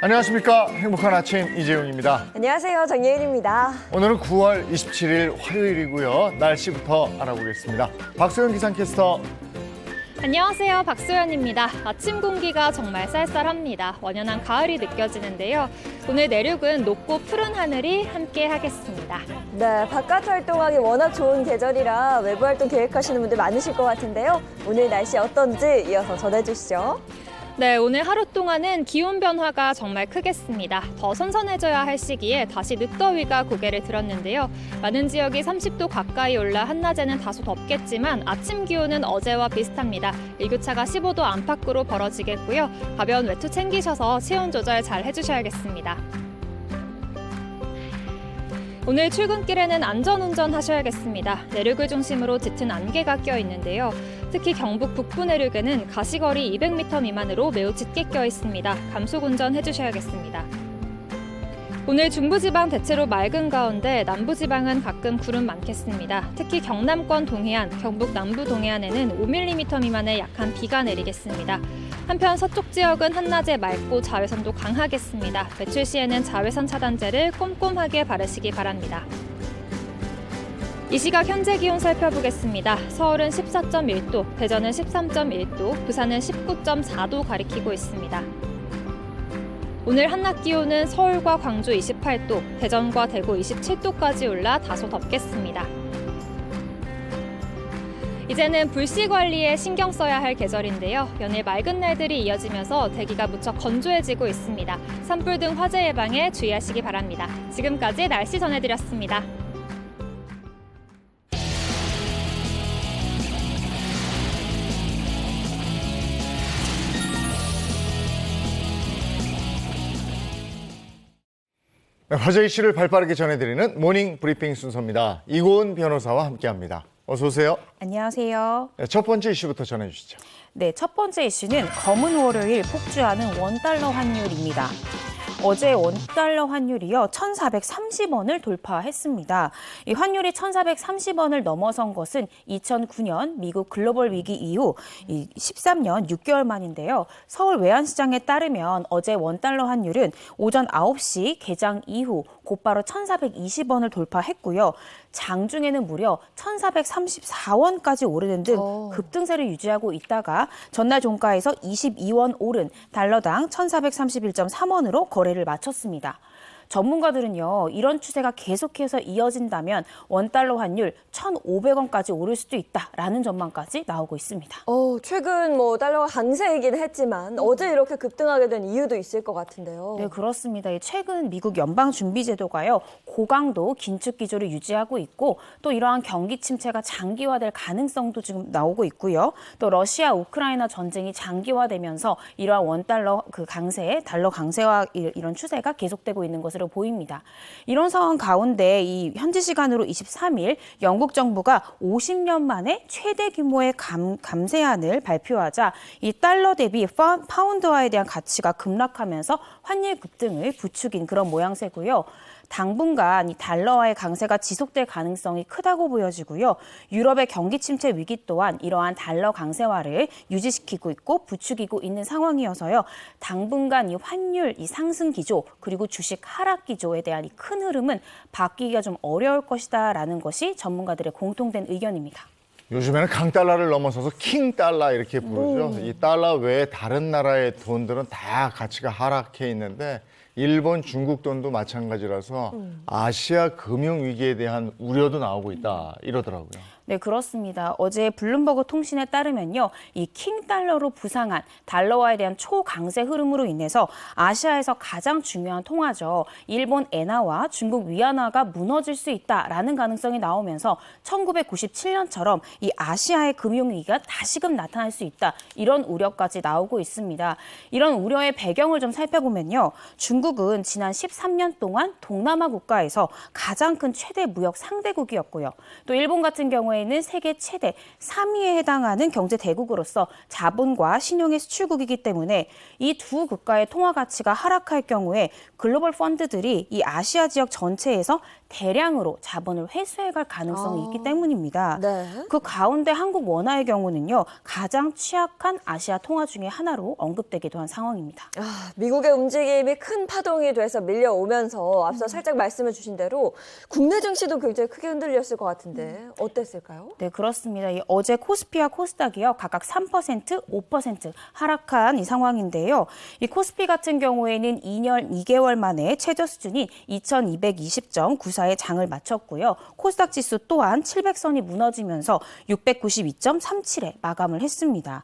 안녕하십니까. 행복한 아침 이재용입니다. 안녕하세요. 정예은입니다. 오늘은 9월 27일 화요일이고요. 날씨부터 알아보겠습니다. 박소연 기상캐스터. 안녕하세요. 박소연입니다. 아침 공기가 정말 쌀쌀합니다. 완연한 가을이 느껴지는데요. 오늘 내륙은 높고 푸른 하늘이 함께 하겠습니다. 네, 바깥 활동하기 워낙 좋은 계절이라 외부 활동 계획하시는 분들 많으실 것 같은데요. 오늘 날씨 어떤지 이어서 전해주시죠. 네, 오늘 하루 동안은 기온 변화가 정말 크겠습니다. 더 선선해져야 할 시기에 다시 늦더위가 고개를 들었는데요. 많은 지역이 30도 가까이 올라 한낮에는 다소 덥겠지만 아침 기온은 어제와 비슷합니다. 일교차가 15도 안팎으로 벌어지겠고요. 가벼운 외투 챙기셔서 체온 조절 잘 해주셔야겠습니다. 오늘 출근길에는 안전운전 하셔야겠습니다. 내륙을 중심으로 짙은 안개가 껴 있는데요. 특히 경북 북부 내륙에는 가시거리 200m 미만으로 매우 짙게 껴 있습니다. 감속운전 해주셔야겠습니다. 오늘 중부지방 대체로 맑은 가운데 남부지방은 가끔 구름 많겠습니다. 특히 경남권 동해안, 경북 남부 동해안에는 5mm 미만의 약한 비가 내리겠습니다. 한편 서쪽 지역은 한낮에 맑고 자외선도 강하겠습니다. 외출 시에는 자외선 차단제를 꼼꼼하게 바르시기 바랍니다. 이 시각 현재 기온 살펴보겠습니다. 서울은 14.1도, 대전은 13.1도, 부산은 19.4도 가리키고 있습니다. 오늘 한낮 기온은 서울과 광주 28도, 대전과 대구 27도까지 올라 다소 덥겠습니다. 이제는 불씨 관리에 신경 써야 할 계절인데요. 연일 맑은 날들이 이어지면서 대기가 무척 건조해지고 있습니다. 산불 등 화재 예방에 주의하시기 바랍니다. 지금까지 날씨 전해드렸습니다. 화제 이슈를 발빠르게 전해드리는 모닝 브리핑 순서입니다. 이고은 변호사와 함께합니다. 어서 오세요. 안녕하세요. 첫 번째 이슈부터 전해주시죠. 네, 첫 번째 이슈는 검은 월요일 폭주하는 원달러 환율입니다. 어제 원달러 환율이요 1,430원을 돌파했습니다. 이 환율이 1,430원을 넘어선 것은 2009년 미국 글로벌 위기 이후 13년 6개월 만인데요. 서울 외환시장에 따르면 어제 원달러 환율은 오전 9시 개장 이후 곧바로 1,420원을 돌파했고요. 장중에는 무려 1,434원까지 오르는 등 급등세를 유지하고 있다가 전날 종가에서 22원 오른 달러당 1,431.3원으로 거래를 마쳤습니다. 전문가들은요, 이런 추세가 계속해서 이어진다면 원달러 환율 1,500원까지 오를 수도 있다라는 전망까지 나오고 있습니다. 최근 달러가 강세이긴 했지만 어제 이렇게 급등하게 된 이유도 있을 것 같은데요. 네, 그렇습니다. 최근 미국 연방준비제도가요, 고강도 긴축 기조를 유지하고 있고 또 이러한 경기 침체가 장기화될 가능성도 지금 나오고 있고요. 또 러시아 우크라이나 전쟁이 장기화되면서 이러한 원달러 달러 강세와 이런 추세가 계속되고 있는 것으로 보입니다. 이런 상황 가운데 이 현지 시간으로 23일 영국 정부가 50년 만에 최대 규모의 감세안을 발표하자 이 달러 대비 파운드화에 대한 가치가 급락하면서 환율 급등을 부추긴 그런 모양새고요. 당분간 이 달러화의 강세가 지속될 가능성이 크다고 보여지고요. 유럽의 경기 침체 위기 또한 이러한 달러 강세화를 유지시키고 있고 부추기고 있는 상황이어서요. 당분간 이 환율 이 상승 기조 그리고 주식 하락 기조에 대한 이 큰 흐름은 바뀌기가 좀 어려울 것이다라는 것이 전문가들의 공통된 의견입니다. 요즘에는 강달러를 넘어서서 킹달러 이렇게 부르죠. 이 달러 외에 다른 나라의 돈들은 다 가치가 하락해 있는데 일본, 중국 돈도 마찬가지라서 아시아 금융위기에 대한 우려도 나오고 있다 이러더라고요. 네, 그렇습니다. 어제 블룸버그 통신에 따르면요. 이 킹달러로 부상한 달러화에 대한 초강세 흐름으로 인해서 아시아에서 가장 중요한 통화죠. 일본 엔화와 중국 위안화가 무너질 수 있다라는 가능성이 나오면서 1997년처럼 이 아시아의 금융위기가 다시금 나타날 수 있다. 이런 우려까지 나오고 있습니다. 이런 우려의 배경을 좀 살펴보면요. 중국 미국은 지난 13년 동안 동남아 국가에서 가장 큰 최대 무역 상대국이었고요. 또 일본 같은 경우에는 세계 최대 3위에 해당하는 경제 대국으로서 자본과 신용의 수출국이기 때문에 이 두 국가의 통화 가치가 하락할 경우에 글로벌 펀드들이 이 아시아 지역 전체에서 대량으로 자본을 회수해갈 가능성이 있기 때문입니다. 네. 그 가운데 한국 원화의 경우는요, 가장 취약한 아시아 통화 중에 하나로 언급되기도 한 상황입니다. 미국의 움직임이 큰 파동이 돼서 밀려오면서 앞서 살짝 말씀해 주신 대로 국내 증시도 굉장히 크게 흔들렸을 것 같은데 어땠을까요? 네, 그렇습니다. 어제 코스피와 코스닥이요, 각각 3%, 5% 하락한 이 상황인데요. 이 코스피 같은 경우에는 2년 2개월 만에 최저 수준인 2220.94의 장을 마쳤고요. 코스닥 지수 또한 700선이 무너지면서 692.37에 마감을 했습니다.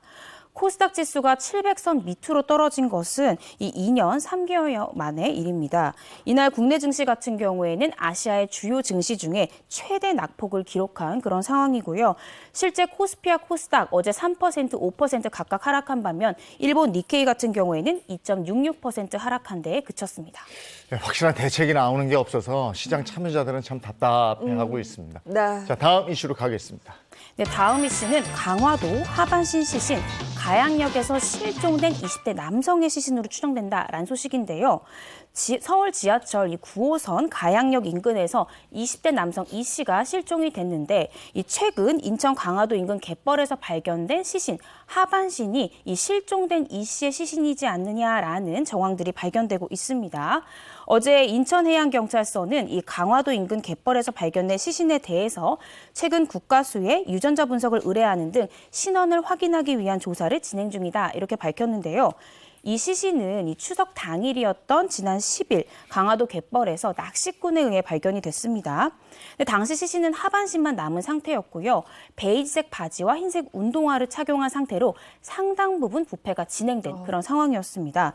코스닥 지수가 700선 밑으로 떨어진 것은 이 2년 3개월 만의 일입니다. 이날 국내 증시 같은 경우에는 아시아의 주요 증시 중에 최대 낙폭을 기록한 그런 상황이고요. 실제 코스피와 코스닥 어제 3%, 5% 각각 하락한 반면 일본 니케이 같은 경우에는 2.66% 하락한 데에 그쳤습니다. 네, 확실한 대책이 나오는 게 없어서 시장 참여자들은 참 답답해하고 있습니다. 네. 자, 다음 이슈로 가겠습니다. 네, 다음 이슈는 강화도 하반신 시신, 가양역에서 실종된 20대 남성의 시신으로 추정된다라는 소식인데요. 서울 지하철 이 9호선 가양역 인근에서 20대 남성 이 씨가 실종이 됐는데 최근 인천 강화도 인근 갯벌에서 발견된 시신, 하반신이 이 실종된 이 씨의 시신이지 않느냐라는 정황들이 발견되고 있습니다. 어제 인천해양경찰서는 이 강화도 인근 갯벌에서 발견된 시신에 대해서 최근 국가수에 유전자 분석을 의뢰하는 등 신원을 확인하기 위한 조사를 진행 중이다 이렇게 밝혔는데요. 이 시신은 이 추석 당일이었던 지난 10일 강화도 갯벌에서 낚시꾼에 의해 발견이 됐습니다. 근데 당시 시신은 하반신만 남은 상태였고요. 베이지색 바지와 흰색 운동화를 착용한 상태로 상당 부분 부패가 진행된 그런 상황이었습니다.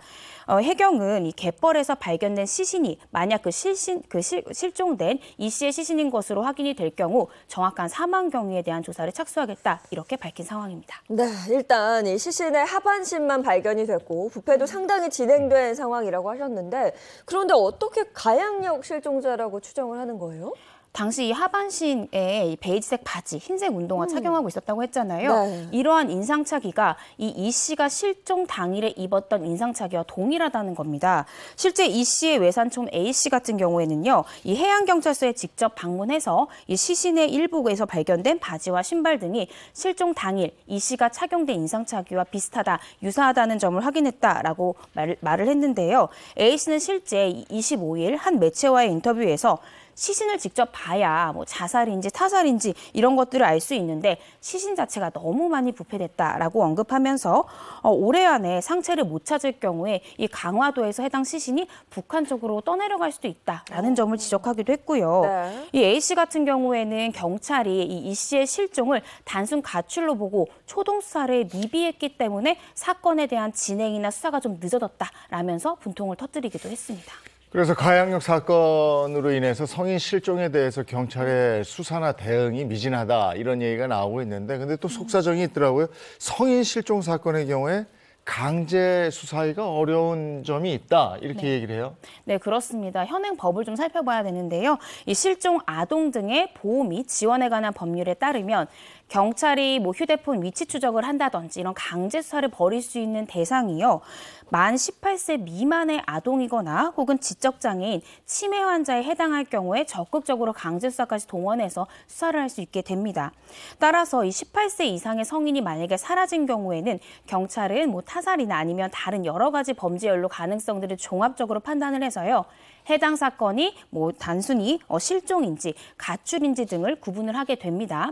해경은 이 갯벌에서 발견된 시신이 만약 실종된 이 씨의 시신인 것으로 확인이 될 경우 정확한 사망 경위에 대한 조사를 착수하겠다 이렇게 밝힌 상황입니다. 네, 일단 이 시신의 하반신만 발견이 됐고 부패도 상당히 진행된 상황이라고 하셨는데 그런데 어떻게 가양역 실종자라고 추정을 하는 거예요? 당시 이 하반신에 베이지색 바지, 흰색 운동화 착용하고 있었다고 했잖아요. 네. 이러한 인상착의가 이 씨가 실종 당일에 입었던 인상착의와 동일하다는 겁니다. 실제 이 씨의 외삼촌 A 씨 같은 경우에는요, 이 해양경찰서에 직접 방문해서 이 시신의 일부에서 발견된 바지와 신발 등이 실종 당일 이 씨가 착용된 인상착의와 비슷하다, 유사하다는 점을 확인했다라고 말을 했는데요. A 씨는 실제 25일 한 매체와의 인터뷰에서 시신을 직접 봐야 뭐 자살인지 타살인지 이런 것들을 알 수 있는데 시신 자체가 너무 많이 부패됐다라고 언급하면서 올해 안에 상체를 못 찾을 경우에 이 강화도에서 해당 시신이 북한 쪽으로 떠내려갈 수도 있다라는 점을 지적하기도 했고요. 네. 이 A 씨 같은 경우에는 경찰이 이 씨의 실종을 단순 가출로 보고 초동 수사를 미비했기 때문에 사건에 대한 진행이나 수사가 좀 늦어졌다라면서 분통을 터뜨리기도 했습니다. 그래서 가양역 사건으로 인해서 성인 실종에 대해서 경찰의 수사나 대응이 미진하다 이런 얘기가 나오고 있는데 근데 또 속사정이 있더라고요. 성인 실종 사건의 경우에 강제 수사하기가 어려운 점이 있다 이렇게 얘기를 해요. 네, 그렇습니다. 현행 법을 좀 살펴봐야 되는데요. 이 실종 아동 등의 보호 및 지원에 관한 법률에 따르면 경찰이 뭐 휴대폰 위치 추적을 한다든지 이런 강제 수사를 벌일 수 있는 대상이요. 만 18세 미만의 아동이거나 혹은 지적장애인, 치매 환자에 해당할 경우에 적극적으로 강제 수사까지 동원해서 수사를 할 수 있게 됩니다. 따라서 이 18세 이상의 성인이 만약에 사라진 경우에는 경찰은 뭐 타살이나 아니면 다른 여러 가지 범죄 연루 가능성들을 종합적으로 판단을 해서요. 해당 사건이 뭐 단순히 실종인지 가출인지 등을 구분을 하게 됩니다.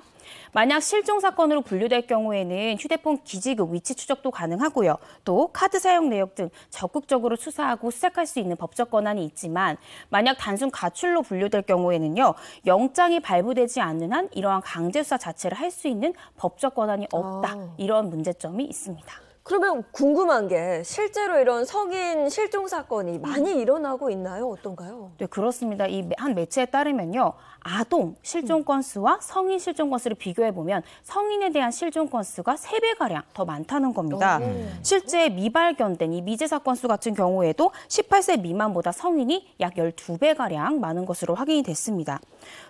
만약 실종 사건으로 분류될 경우에는 휴대폰 기지국 위치 추적도 가능하고요. 또 카드 사용 내역 등 적극적으로 수사하고 시작할 수 있는 법적 권한이 있지만 만약 단순 가출로 분류될 경우에는요. 영장이 발부되지 않는 한 이러한 강제 수사 자체를 할 수 있는 법적 권한이 없다. 이런 문제점이 있습니다. 그러면 궁금한 게 실제로 이런 성인 실종 사건이 많이 일어나고 있나요? 어떤가요? 네, 그렇습니다. 이 한 매체에 따르면요. 아동 실종 건수와 성인 실종 건수를 비교해 보면 성인에 대한 실종 건수가 3배가량 더 많다는 겁니다. 실제 미발견된 이 미제 사건 수 같은 경우에도 18세 미만보다 성인이 약 12배가량 많은 것으로 확인이 됐습니다.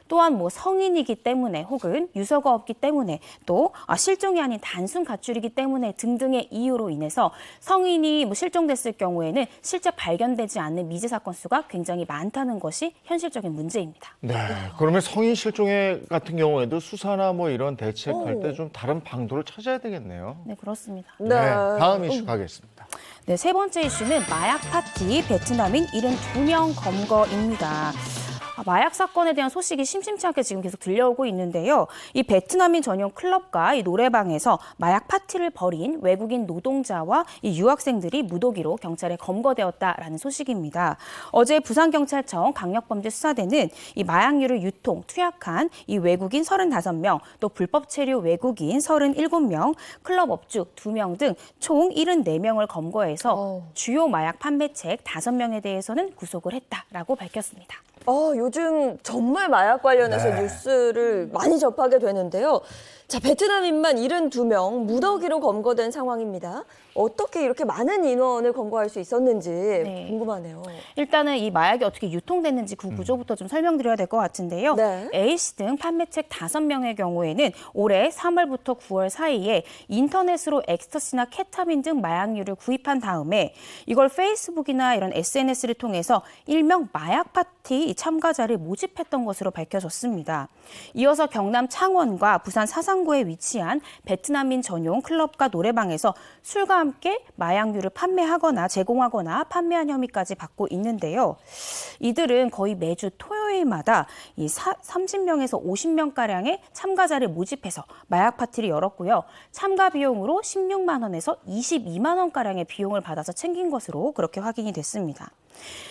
또한 뭐 성인이기 때문에 혹은 유서가 없기 때문에 또 실종이 아닌 단순 가출이기 때문에 등등의 이유로 인해서 성인이 뭐 실종됐을 경우에는 실제 발견되지 않는 미제 사건 수가 굉장히 많다는 것이 현실적인 문제입니다. 네. 그러면 성인 실종에 같은 경우에도 수사나 뭐 이런 대책할 때 좀 다른 방도를 찾아야 되겠네요. 네, 그렇습니다. 네. 다음 이슈 가겠습니다. 네, 세 번째 이슈는 마약 파티 베트남인 72명 검거입니다. 마약 사건에 대한 소식이 심심치 않게 지금 계속 들려오고 있는데요. 이 베트남인 전용 클럽과 이 노래방에서 마약 파티를 벌인 외국인 노동자와 이 유학생들이 무더기로 경찰에 검거되었다라는 소식입니다. 어제 부산경찰청 강력범죄수사대는 이 마약류를 유통, 투약한 이 외국인 35명, 또 불법 체류 외국인 37명, 클럽 업주 2명 등 총 74명을 검거해서 주요 마약 판매책 5명에 대해서는 구속을 했다라고 밝혔습니다. 요즘 정말 마약 관련해서 뉴스를 많이 접하게 되는데요. 자, 베트남인만 72명 무더기로 검거된 상황입니다. 어떻게 이렇게 많은 인원을 검거할 수 있었는지 궁금하네요. 일단은 이 마약이 어떻게 유통됐는지 그 구조부터 좀 설명드려야 될 것 같은데요. 네. A씨 등 판매책 5명의 경우에는 올해 3월부터 9월 사이에 인터넷으로 엑스터시나 케타민 등 마약류를 구입한 다음에 이걸 페이스북이나 이런 SNS를 통해서 일명 마약 파티 참가자를 모집했던 것으로 밝혀졌습니다. 이어서 경남 창원과 부산 사상구에 위치한 베트남인 전용 클럽과 노래방에서 술과 함께 마약류를 판매하거나 제공하거나 판매한 혐의까지 받고 있는데요. 이들은 거의 매주 토요일마다 이 30명에서 50명가량의 참가자를 모집해서 마약 파티를 열었고요. 참가 비용으로 16만 원에서 22만 원가량의 비용을 받아서 챙긴 것으로 그렇게 확인이 됐습니다.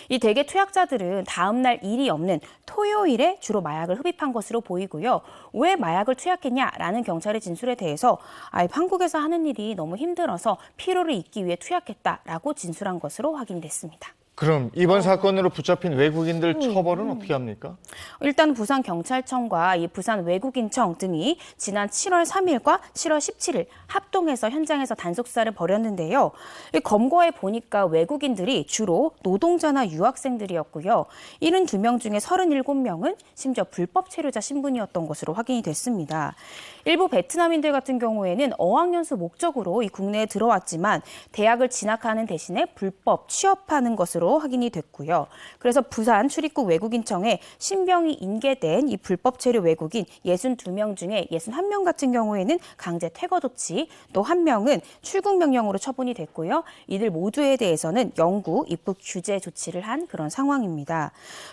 이 대개 투약자들은 다음 날 일이 없는 토요일에 주로 마약을 흡입한 것으로 보이고요. 왜 마약을 투약했냐라는 경찰의 진술에 대해서 한국에서 하는 일이 너무 힘들어서 피로를 잊기 위해 투약했다라고 진술한 것으로 확인됐습니다. 그럼 이번 사건으로 붙잡힌 외국인들 처벌은 어떻게 합니까? 일단 부산경찰청과 이 부산 외국인청 등이 지난 7월 3일과 7월 17일 합동해서 현장에서 단속수사를 벌였는데요. 검거해 보니까 외국인들이 주로 노동자나 유학생들이었고요. 72명 중에 37명은 심지어 불법 체류자 신분이었던 것으로 확인이 됐습니다. 일부 베트남인들 같은 경우에는 어학연수 목적으로 이 국내에 들어왔지만 대학을 진학하는 대신에 불법 취업하는 것으로 확인이 됐고요. 그래서 부산 출입국 외국인청에 신병이 인계된 이 불법 체류 외국인 62명 중에 61명 같은 경우에는 강제 퇴거 조치, 또 1명은 출국 명령으로 처분이 됐고요. 이들 모두에 대해서는 영구 입국 규제 조치를 한 그런 상황입니다.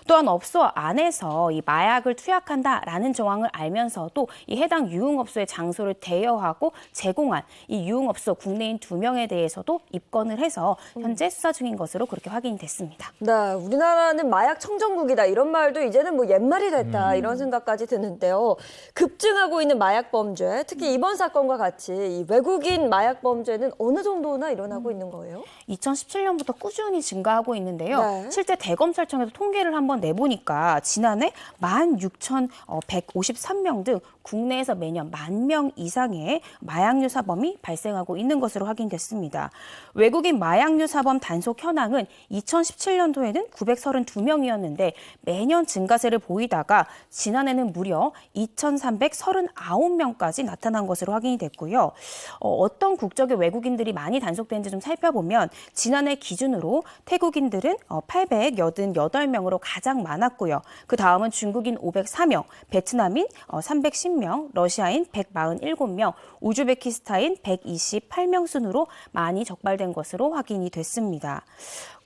또한 업소 안에서 이 마약을 투약한다라는 정황을 알면서도 이 해당 유흥업소의 장소를 대여하고 제공한 이 유흥업소 국내인 2명에 대해서도 입건을 해서 현재 수사 중인 것으로 그렇게 확인이 됐습니다. 네, 우리나라는 마약 청정국이다 이런 말도 이제는 뭐 옛말이 됐다 이런 생각까지 드는데요. 급증하고 있는 마약 범죄, 특히 이번 사건과 같이 이 외국인 마약 범죄는 어느 정도나 일어나고 있는 거예요? 2017년부터 꾸준히 증가하고 있는데요. 네. 실제 대검찰청에서 통계를 한번 내보니까 지난해 16,153명 등 국내에서 매년 10,000명 이상의 마약류 사범이 발생하고 있는 것으로 확인됐습니다. 외국인 마약류 사범 단속 현황은 2017년도에는 932명이었는데 매년 증가세를 보이다가 지난해는 무려 2,339명까지 나타난 것으로 확인이 됐고요. 어떤 국적의 외국인들이 많이 단속된지 좀 살펴보면 지난해 기준으로 태국인들은 888명으로 가장 많았고요. 그 다음은 중국인 504명, 베트남인 310명, 러시아인 147명, 우즈베키스탄인 128명 순으로 많이 적발된 것으로 확인이 됐습니다.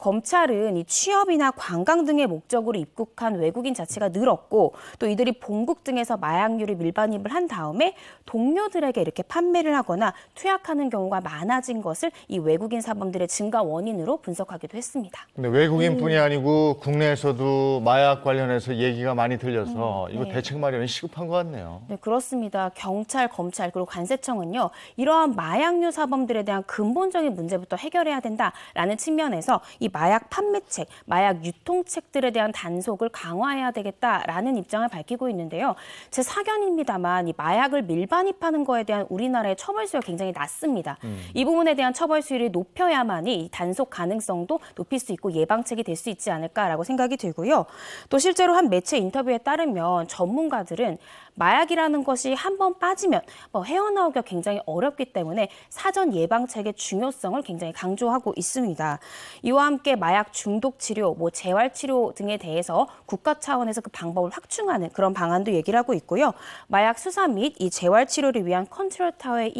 검찰은 이 취업이나 관광 등의 목적으로 입국한 외국인 자체가 늘었고 또 이들이 본국 등에서 마약류를 밀반입을 한 다음에 동료들에게 이렇게 판매를 하거나 투약하는 경우가 많아진 것을 이 외국인 사범들의 증가 원인으로 분석하기도 했습니다. 근데 외국인뿐이 아니고 국내에서도 마약 관련해서 얘기가 많이 들려서 이거 네. 대책 마련이 시급한 것 같네요. 네, 그렇습니다. 경찰, 검찰, 그리고 관세청은요, 이러한 마약류 사범들에 대한 근본적인 문제부터 해결해야 된다라는 측면에서 이 마약 판매책, 마약 유통책들에 대한 단속을 강화해야 되겠다라는 입장을 밝히고 있는데요. 제 사견입니다만 이 마약을 밀반입하는 거에 대한 우리나라의 처벌 수위가 굉장히 낮습니다. 이 부분에 대한 처벌 수위를 높여야만이 이 단속 가능성도 높일 수 있고 예방책이 될 수 있지 않을까라고 생각이 들고요. 또 실제로 한 매체 인터뷰에 따르면 전문가들은 마약이라는 것이 한번 빠지면 헤어나오기가 굉장히 어렵기 때문에 사전 예방책의 중요성을 굉장히 강조하고 있습니다. 이와 함께 마약 중독 치료, 재활 치료 등에 대해서 국가 차원에서 그 방법을 확충하는 그런 방안도 얘기를 하고 있고요. 마약 수사 및 이 재활 치료를 위한 컨트롤 타워의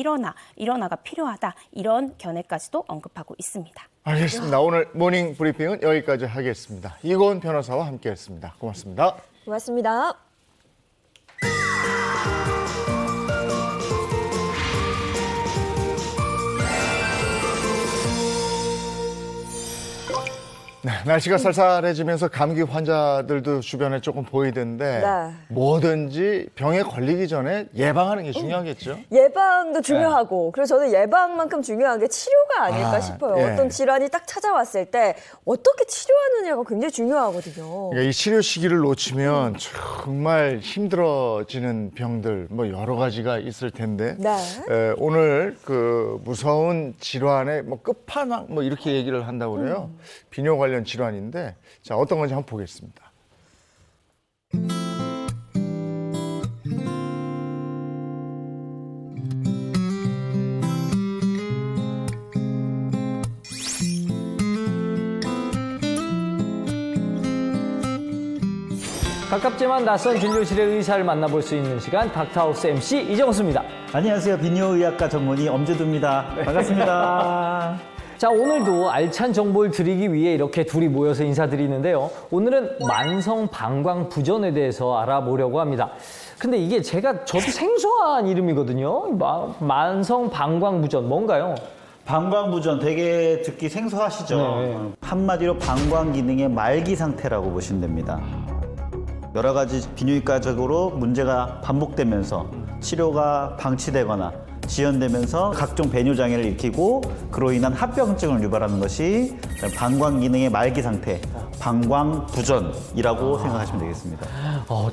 일원화가 필요하다. 이런 견해까지도 언급하고 있습니다. 알겠습니다. 오늘 모닝 브리핑은 여기까지 하겠습니다. 이고은 변호사와 함께했습니다. 고맙습니다. 고맙습니다. 네, 날씨가 쌀쌀해지면서 감기 환자들도 주변에 조금 보이던데 네. 뭐든지 병에 걸리기 전에 예방하는 게 중요하겠죠? 예방도 중요하고 그래서 저는 예방만큼 중요한 게 치료가 아닐까 싶어요. 예. 어떤 질환이 딱 찾아왔을 때 어떻게 치료하느냐가 굉장히 중요하거든요. 그러니까 이 치료 시기를 놓치면 정말 힘들어지는 병들 여러 가지가 있을 텐데 네. 오늘 그 무서운 질환의 끝판왕 이렇게 얘기를 한다고 그래요. 비뇨 관련 질환인데 자 어떤 건지 한번 보겠습니다. 가깝지만 낯선 진료실의 의사를 만나볼 수 있는 시간 닥터하우스 MC 이정수입니다. 안녕하세요. 비뇨의학과 전문의 엄주두입니다. 반갑습니다. 자, 오늘도 알찬 정보를 드리기 위해 이렇게 둘이 모여서 인사드리는데요. 오늘은 만성 방광 부전에 대해서 알아보려고 합니다. 근데 이게 저도 생소한 이름이거든요. 만성 방광 부전 뭔가요? 방광부전 되게 듣기 생소하시죠? 네. 한마디로 방광 기능의 말기 상태라고 보시면 됩니다. 여러 가지 비뇨기과적으로 문제가 반복되면서 치료가 방치되거나 지연되면서 각종 배뇨 장애를 일으키고 그로 인한 합병증을 유발하는 것이 방광 기능의 말기 상태, 방광부전이라고 생각하시면 되겠습니다.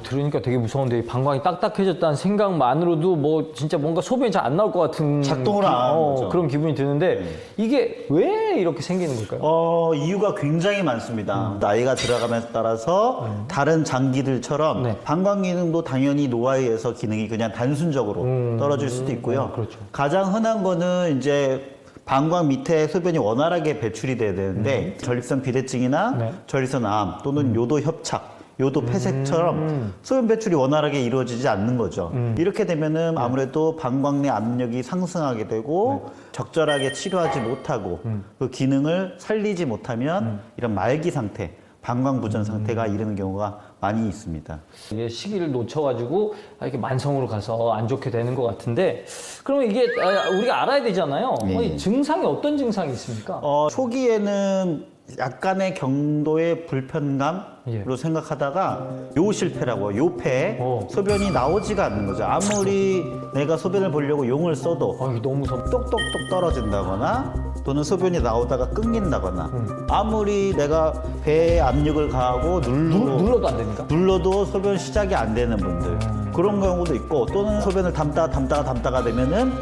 들으니까 되게 무서운데 방광이 딱딱해졌다는 생각만으로도 진짜 뭔가 소변이 잘 안 나올 것 같은 작동을 안 하는 거죠. 그런 기분이 드는데 이게 왜 이렇게 생기는 걸까요? 이유가 굉장히 많습니다. 나이가 들어가면서 따라서 다른 장기들처럼 네. 방광 기능도 당연히 노화에 의해서 기능이 그냥 단순적으로 떨어질 수도 있고요. 그렇죠. 가장 흔한 거는 이제 방광 밑에 소변이 원활하게 배출이 돼야 되는데 전립선 비대증이나 네. 전립선 암 또는 요도 협착, 요도 폐색처럼 소변 배출이 원활하게 이루어지지 않는 거죠. 이렇게 되면은 아무래도 방광 내 압력이 상승하게 되고 적절하게 치료하지 못하고 그 기능을 살리지 못하면 이런 말기 상태, 방광부전 상태가 이르는 경우가 많이 있습니다. 이게 시기를 놓쳐가지고 이렇게 만성으로 가서 안 좋게 되는 것 같은데 그러면 이게 우리가 알아야 되잖아요. 네. 이 증상이 어떤 증상이 있습니까? 초기에는 약간의 경도의 불편감으로 예. 생각하다가 요실패라고 요패 소변이 나오지가 않는 거죠. 아무리 내가 소변을 보려고 용을 써도 이게 너무 무섭다. 똑똑똑 떨어진다거나 또는 소변이 나오다가 끊긴다거나 아무리 내가 배에 압력을 가하고 눌러도 안 됩니까? 눌러도 소변 시작이 안 되는 분들 그런 경우도 있고 또는 소변을 담다가 되면은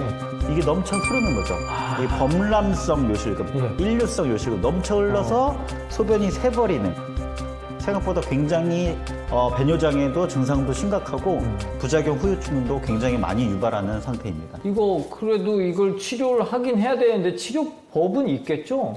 이게 넘쳐 흐르는 거죠. 이 범람성 요실금, 일류성 요실금 넘쳐 흘러서 소변이 새버리는 생각보다 굉장히 배뇨장애도 증상도 심각하고 부작용 후유증도 굉장히 많이 유발하는 상태입니다. 그래도 이걸 치료를 하긴 해야 되는데 치료법은 있겠죠?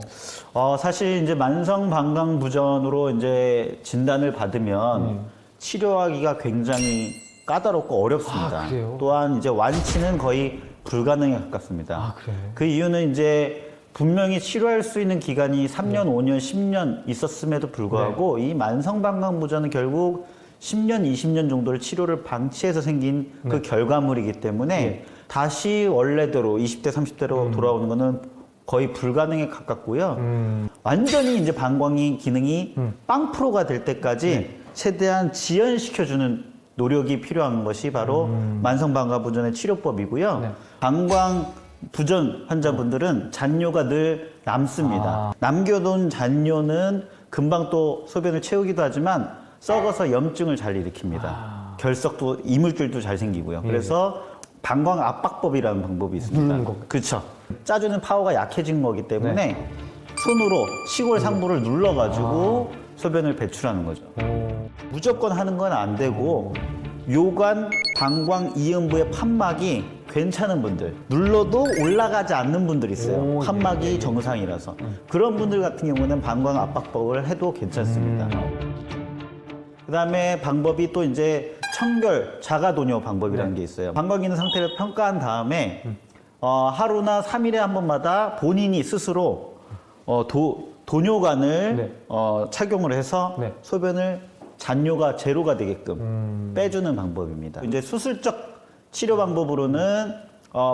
사실 이제 만성 방광부전으로 이제 진단을 받으면 치료하기가 굉장히 까다롭고 어렵습니다. 그래요? 또한 이제 완치는 거의 불가능에 가깝습니다. 그래요? 그 이유는 이제 분명히 치료할 수 있는 기간이 3년, 5년, 10년 있었음에도 불구하고 이 만성방광부전은 결국 10년, 20년 정도를 치료를 방치해서 생긴 그 결과물이기 때문에 다시 원래대로 20대, 30대로 돌아오는 거는 거의 불가능에 가깝고요. 완전히 이제 방광이 기능이 빵프로가 될 때까지 최대한 지연시켜주는 노력이 필요한 것이 바로 만성방광부전의 치료법이고요. 방광부전 환자분들은 잔뇨가 늘 남습니다. 남겨둔 잔뇨는 금방 또 소변을 채우기도 하지만 썩어서 염증을 잘 일으킵니다. 결석도 이물질도 잘 생기고요. 그래서 방광 압박법이라는 방법이 있습니다. 누르는 거. 그렇죠. 짜주는 파워가 약해진 거기 때문에 손으로 시골 상부를 눌러가지고 소변을 배출하는 거죠. 무조건 하는 건 안 되고 요관, 방광, 이음부의 판막이 괜찮은 분들, 눌러도 올라가지 않는 분들이 있어요. 판막이 정상이라서. 그런 분들 같은 경우는 방광 압박법을 해도 괜찮습니다. 그다음에 방법이 또 이제 청결 자가도뇨 방법이라는 게 있어요. 방광 기능 상태를 평가한 다음에 하루나 3일에 한 번마다 본인이 스스로 도뇨관을 착용을 해서 소변을 잔뇨가 제로가 되게끔 빼주는 방법입니다. 이제 수술적 치료 방법으로는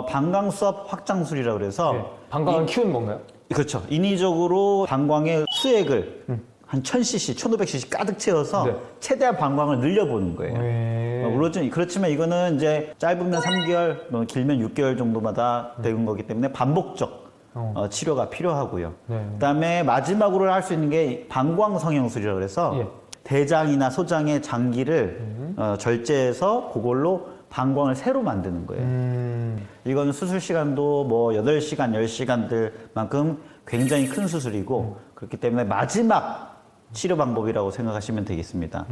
방광수압 확장술이라고 그래서 방광을 키우는 건가요? 그렇죠. 인위적으로 방광의 수액을 한 1000cc, 1500cc 가득 채워서 최대한 방광을 늘려보는 거예요. 물론 그렇지만 이거는 이제 짧으면 3개월, 길면 6개월 정도마다 되는 거기 때문에 반복적 치료가 필요하고요. 그다음에 마지막으로 할 수 있는 게 방광 성형술이라고 해서 대장이나 소장의 장기를 절제해서 그걸로 방광을 새로 만드는 거예요. 이건 수술 시간도 뭐 8시간, 10시간들만큼 굉장히 큰 수술이고 그렇기 때문에 마지막 치료 방법이라고 생각하시면 되겠습니다.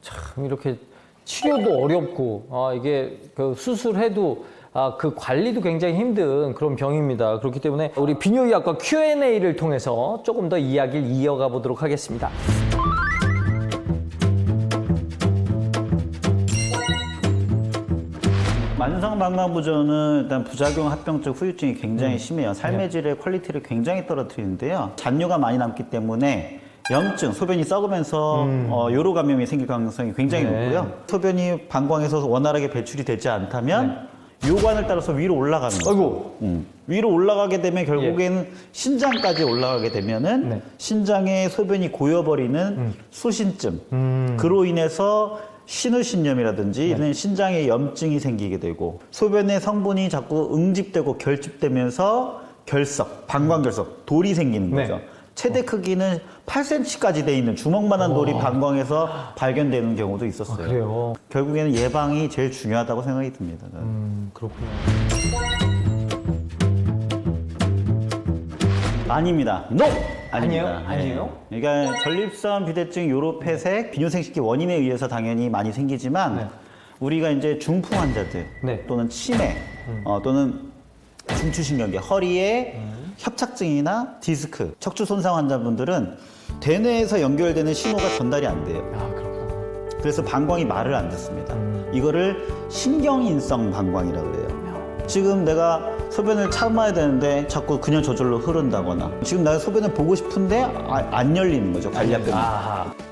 참 이렇게 치료도 어렵고 이게 그 수술해도 그 관리도 굉장히 힘든 그런 병입니다. 그렇기 때문에 우리 비뇨의학과 Q&A를 통해서 조금 더 이야기를 이어가 보도록 하겠습니다. 만성방광부전은 일단 부작용 합병증 후유증이 굉장히 심해요. 삶의 질의 퀄리티를 굉장히 떨어뜨리는데요. 잔뇨가 많이 남기 때문에 염증, 소변이 썩으면서 요로 감염이 생길 가능성이 굉장히 높고요. 소변이 방광에서 원활하게 배출이 되지 않다면 요관을 따라서 위로 올라가는 거죠. 아이고. 위로 올라가게 되면 결국에는 신장까지 올라가게 되면은 신장에 소변이 고여버리는 수신증. 그로 인해서 신우신염이라든지 이런 신장에 염증이 생기게 되고 소변의 성분이 자꾸 응집되고 결집되면서 결석, 방광결석, 돌이 생기는 거죠. 최대 크기는 8cm까지 돼 있는 주먹만한 돌이 방광에서 발견되는 경우도 있었어요. 그래요? 결국에는 예방이 제일 중요하다고 생각이 듭니다. 그렇군요. 아닙니다. NO! 아닙니다. 아니에요? 그러니까 전립선 비대증, 요로폐색, 비뇨생식기 원인에 의해서 당연히 많이 생기지만 우리가 이제 중풍 환자들 또는 치매 또는 중추신경계, 허리에 협착증이나 디스크, 척추 손상 환자분들은 대뇌에서 연결되는 신호가 전달이 안 돼요. 그래서 방광이 말을 안 듣습니다. 이거를 신경인성 방광이라고 그래요. 지금 내가 소변을 참아야 되는데 자꾸 그냥 저절로 흐른다거나 지금 내가 소변을 보고 싶은데 안 열리는 거죠. 관략근이.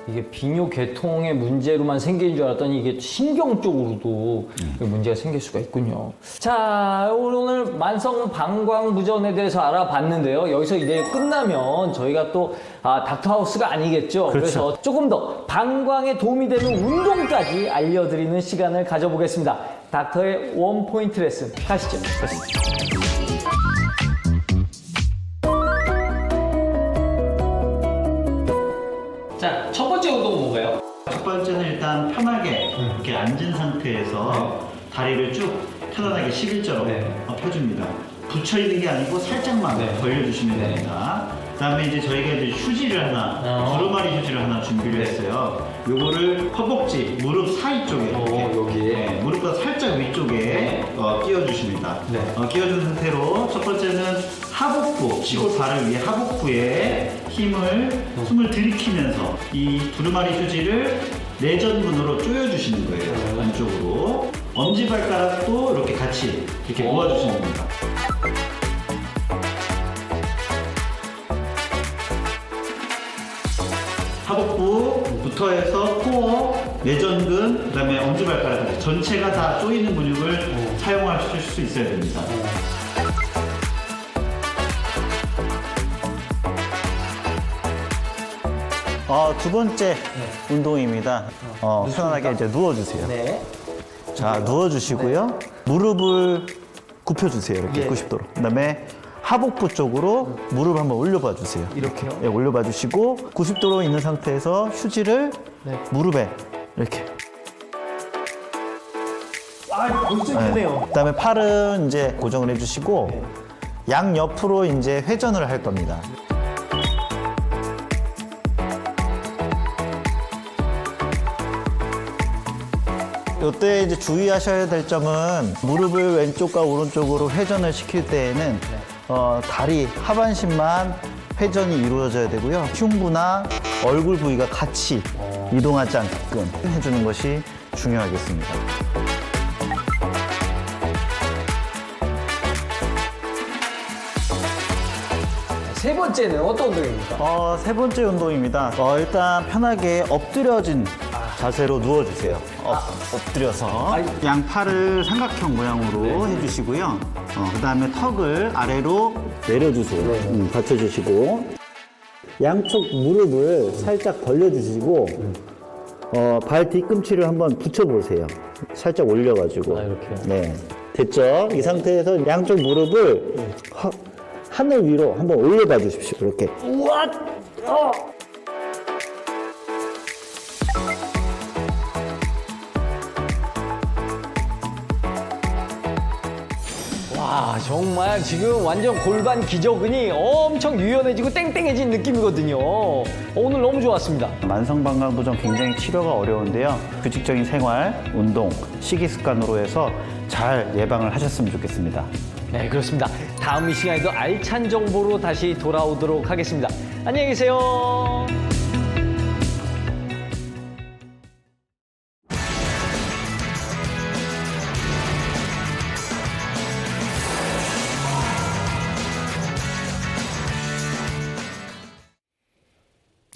이게 비뇨 계통의 문제로만 생기는 줄 알았더니 이게 신경 쪽으로도 문제가 생길 수가 있군요. 자, 오늘 만성 방광부전에 대해서 알아봤는데요. 여기서 이제 끝나면 저희가 또 닥터하우스가 아니겠죠. 그래서 조금 더 방광에 도움이 되는 운동까지 알려드리는 시간을 가져보겠습니다. 닥터의 원포인트 레슨 가시죠. 자, 첫 번째 운동은 뭔가요? 첫 번째는 일단 편하게 이렇게 앉은 상태에서 다리를 쭉 편안하게 11자로 펴줍니다. 붙여 있는 게 아니고 살짝만 벌려주시면 됩니다. 그다음에 이제 저희가 이제 휴지를 하나, 두루마리 휴지를 하나 준비를 했어요. 요거를 허벅지, 무릎 사이 쪽에 여기에 무릎보다 살짝 위쪽에 끼워주십니다. 끼워준 상태로 첫 번째는 하복부, 시골 발을 위해 하복부에 숨을 들이키면서 이 두루마리 휴지를 내전근으로 조여주시는 거예요. 안쪽으로. 엄지발가락도 이렇게 같이 이렇게 모아주시는 겁니다. 하복부부터 해서 코어, 내전근, 그다음에 엄지발가락 전체가 다 조이는 근육을 사용하실 수 있어야 됩니다. 두 번째 운동입니다. 편안하게 이제 누워주세요. 네. 자, 누워주시고요. 무릎을 굽혀주세요. 이렇게 90도로. 그다음에 하복부 쪽으로 무릎 한번 올려봐 주세요. 이렇게요? 네, 올려봐 주시고 90도로 있는 상태에서 휴지를 무릎에 이렇게. 엄청 크네요. 그다음에 팔은 이제 고정을 해주시고 양 옆으로 이제 회전을 할 겁니다. 이때 이제 주의하셔야 될 점은 무릎을 왼쪽과 오른쪽으로 회전을 시킬 때에는 다리 하반신만 회전이 이루어져야 되고요. 흉부나 얼굴 부위가 같이 이동하지 않게끔 해주는 것이 중요하겠습니다. 세 번째는 어떤 운동입니까? 세 번째 운동입니다. 일단 편하게 엎드려진 자세로 누워주세요. 엎드려서 양 팔을 삼각형 모양으로 해주시고요. 그 다음에 턱을 아래로 내려주세요. 받쳐주시고 양쪽 무릎을 살짝 벌려주시고 발 뒤꿈치를 한번 붙여보세요. 살짝 올려가지고. 이렇게요? 네, 됐죠? 이 상태에서 양쪽 무릎을 하늘 위로 한번 올려봐 주십시오. 이렇게. 와, 정말 지금 완전 골반 기저근이 엄청 유연해지고 땡땡해진 느낌이거든요. 오늘 너무 좋았습니다. 만성방광부전 굉장히 치료가 어려운데요. 규칙적인 생활, 운동, 식이 습관으로 해서 잘 예방을 하셨으면 좋겠습니다. 네, 그렇습니다. 다음 이 시간에도 알찬 정보로 다시 돌아오도록 하겠습니다. 안녕히 계세요.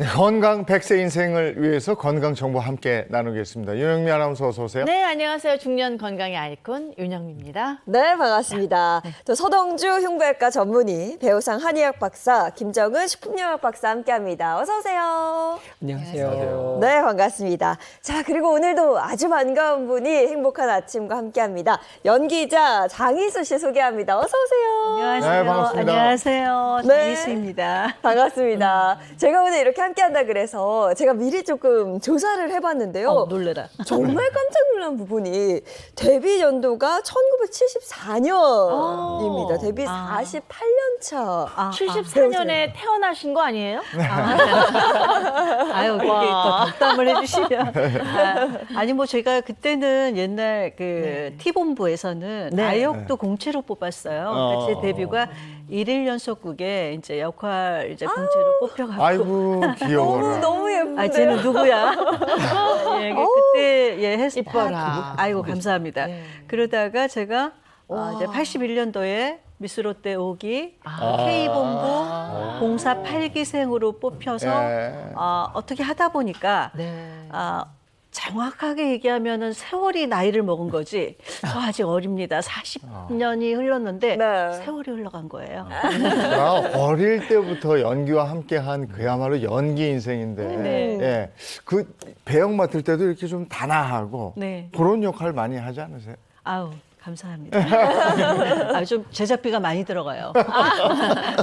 네, 건강 100세 인생을 위해서 건강 정보 함께 나누겠습니다. 윤영미 아나운서 어서 오세요. 네, 안녕하세요. 중년 건강의 아이콘 윤영미입니다. 네, 반갑습니다. 또 서동주 흉부외과 전문의, 배우상 한의학 박사, 김정은 식품영양 박사 함께합니다. 어서 오세요. 안녕하세요. 네, 반갑습니다. 자, 그리고 오늘도 아주 반가운 분이 행복한 아침과 함께합니다. 연기자 장희수 씨 소개합니다. 어서 오세요. 안녕하세요. 네, 반갑습니다. 안녕하세요. 네. 장희수입니다. 반갑습니다. 제가 오늘 이렇게 함께한다 그래서 제가 미리 조금 조사를 해봤는데요. 놀래라. 정말 깜짝 놀란 부분이 데뷔 연도가 1974년입니다. 데뷔 48년 차. 74년에 태어나신 거 아니에요? 아유, 그게 또 덕담을 해주시면. 아니, 뭐, 제가 그때는 옛날 그 T본부에서는 나역도 공채로 뽑았어요. 그러니까 제 데뷔가 일일 연속극에 이제 역할 이제 공채로 뽑혀가지고. 아이고 귀여워라. 너무 예쁜데. 아, 쟤는 누구야? 예, 그때 이뻐라. 아이고 감사합니다. 그러다가 제가 이제 81년도에 미스 롯데 5기 K본부 공사 8기생으로 뽑혀서 예. 어떻게 하다 보니까 정확하게 얘기하면은 세월이 나이를 먹은 거지. 저 아직 어립니다. 40년이 흘렀는데 네. 세월이 흘러간 거예요. 나 어릴 때부터 연기와 함께한 그야말로 연기 인생인데, 네. 예, 그 배역 맡을 때도 이렇게 좀 단아하고 네. 그런 역할 많이 하지 않으세요? 아우 감사합니다. 좀 제작비가 많이 들어가요.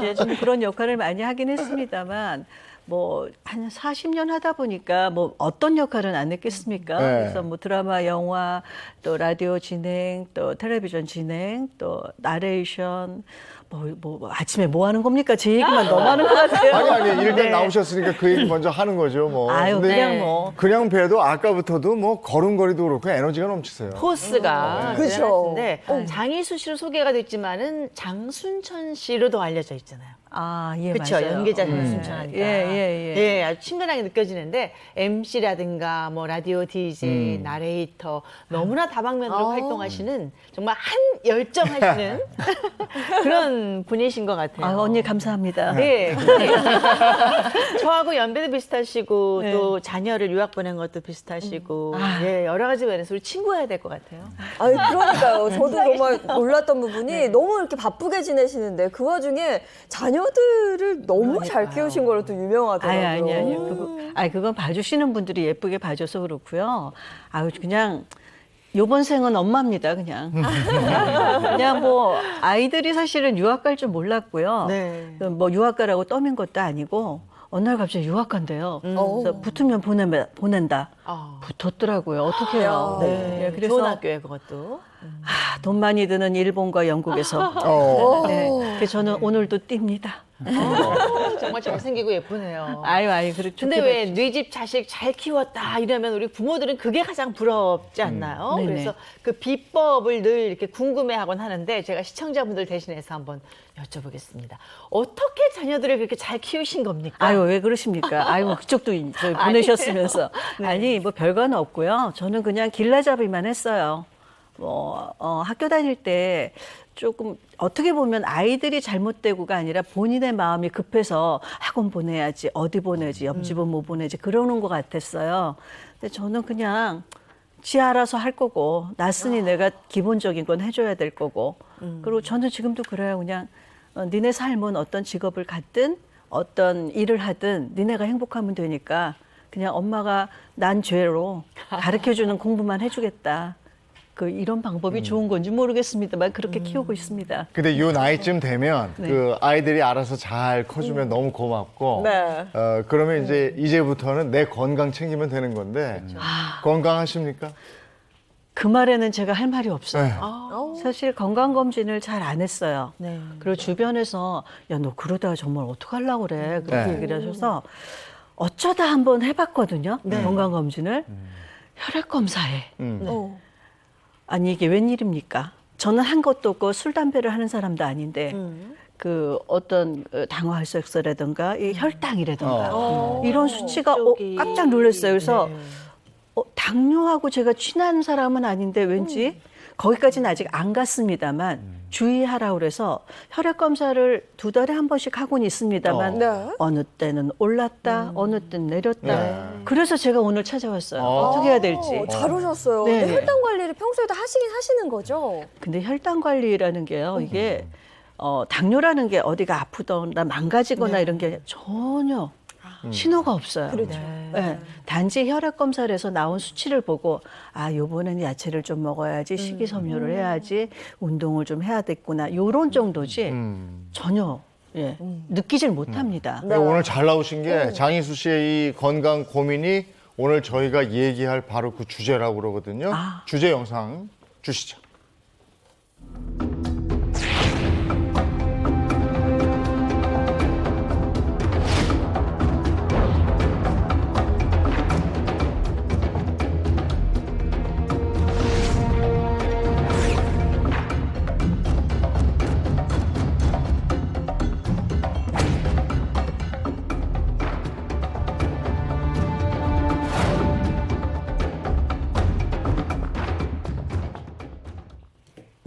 예, 좀 그런 역할을 많이 하긴 했습니다만 뭐 한 40년 하다 보니까 뭐 어떤 역할은 안 했겠습니까? 네. 그래서 뭐 드라마, 영화, 또 라디오 진행, 또 텔레비전 진행, 또 나레이션, 뭐 아침에 뭐 하는 겁니까? 제 얘기만 너무 하는 것 같아요. 아니 일단 네. 나오셨으니까 그 얘기 먼저 하는 거죠 뭐. 아유, 근데 그냥 뭐. 그냥 봬도 아까부터도 뭐 걸음걸이도 그렇고 에너지가 넘치세요. 포스가 그죠. 근데 장희수 씨로 소개가 됐지만은 장순천 씨로도 알려져 있잖아요. 예, 그렇죠. 맞아요. 연기자 장순천하니까. 예. 아주 친근하게 느껴지는데 MC라든가 뭐 라디오 DJ, 나레이터 너무나 다방면으로 활동하시는 정말 한 열정하시는 그런 그런 분이신 것 같아요. 아, 언니 감사합니다. 네. 저하고 연배도 비슷하시고 네. 또 자녀를 유학 보낸 것도 비슷하시고 예, 여러 가지 면에서 우리 친구해야 될 것 같아요. 아니, 그러니까요. 저도 정말 놀랐던 부분이 너무 이렇게 바쁘게 지내시는데 그 와중에 자녀들을 너무 잘 키우신 걸로 또 유명하더라고요. 아니, 그건 봐주시는 분들이 예쁘게 봐줘서 그렇고요. 아유, 그냥 요번 생은 엄마입니다, 그냥. 그냥 뭐 아이들이 사실은 유학 갈 줄 몰랐고요. 네. 뭐 유학 가라고 떠민 것도 아니고 어느 날 갑자기 유학 간대요. 그래서 붙으면 보낸다. 붙었더라고요. 어떻게 해요? 네. 그래서 좋은 학교에 그것도. 돈 많이 드는 일본과 영국에서. 네. 그래서 저는 오늘도 뜁니다. 정말 잘생기고 예쁘네요. 아유, 그렇죠. 근데 왜 네 집 자식 잘 키웠다 이러면 우리 부모들은 그게 가장 부럽지 않나요? 네네. 그래서 그 비법을 늘 이렇게 궁금해하곤 하는데 제가 시청자분들 대신해서 한번 여쭤보겠습니다. 어떻게 자녀들을 그렇게 잘 키우신 겁니까? 아유, 왜 그러십니까? 아유, 그쪽도 보내셨으면서. 아니, 뭐 별건 없고요. 저는 그냥 길라잡이만 했어요. 학교 다닐 때 조금 어떻게 보면 아이들이 잘못되고가 아니라 본인의 마음이 급해서 학원 보내야지, 어디 보내지, 옆집은 못 보내지 그러는 것 같았어요. 근데 저는 그냥 지 알아서 할 거고 났으니 내가 기본적인 건 해줘야 될 거고 그리고 저는 지금도 그래요. 그냥 니네 삶은 어떤 직업을 갖든 어떤 일을 하든 니네가 행복하면 되니까 그냥 엄마가 난 죄로 가르쳐주는 공부만 해주겠다. 이런 방법이 좋은 건지 모르겠습니다만 그렇게 키우고 있습니다. 근데 요 나이쯤 되면 네. 그 아이들이 알아서 잘 커주면 너무 고맙고 네. 그러면 이제부터는 내 건강 챙기면 되는 건데 건강하십니까? 그 말에는 제가 할 말이 없어요. 네. 사실 건강검진을 잘 안 했어요. 네. 그리고 주변에서 야, 너 그러다가 정말 어떡하려고 그래. 그렇게 네. 얘기를 하셔서 어쩌다 한번 해봤거든요. 건강검진을. 혈액검사에. 아니, 이게 웬일입니까? 저는 한 것도 없고 술, 담배를 하는 사람도 아닌데 어떤 당화혈색소라든가 이 혈당이라든가 이런 수치가 깜짝 놀랐어요. 그래서 당뇨하고 제가 친한 사람은 아닌데 왠지 거기까지는 아직 안 갔습니다만 주의하라고 그래서 혈액 검사를 2달에 한 번씩 하고는 있습니다만 네. 어느 때는 올랐다, 어느 때는 내렸다. 네. 그래서 제가 오늘 찾아왔어요. 어떻게 해야 될지. 잘 오셨어요. 네. 근데 혈당 관리를 평소에도 하시긴 하시는 거죠? 근데 혈당 관리라는 게요, 이게 당뇨라는 게 어디가 아프거나 망가지거나 이런 게 전혀 신호가 없어요. 그렇죠. 네. 단지 혈액 검사를 해서 나온 수치를 보고 요번에는 야채를 좀 먹어야지, 식이섬유를 해야지, 운동을 좀 해야 됐구나 요런 정도지 전혀 느끼질 못합니다. 근데 오늘 잘 나오신 게 장희수 씨의 이 건강 고민이 오늘 저희가 얘기할 바로 그 주제라고 그러거든요. 주제 영상 주시죠.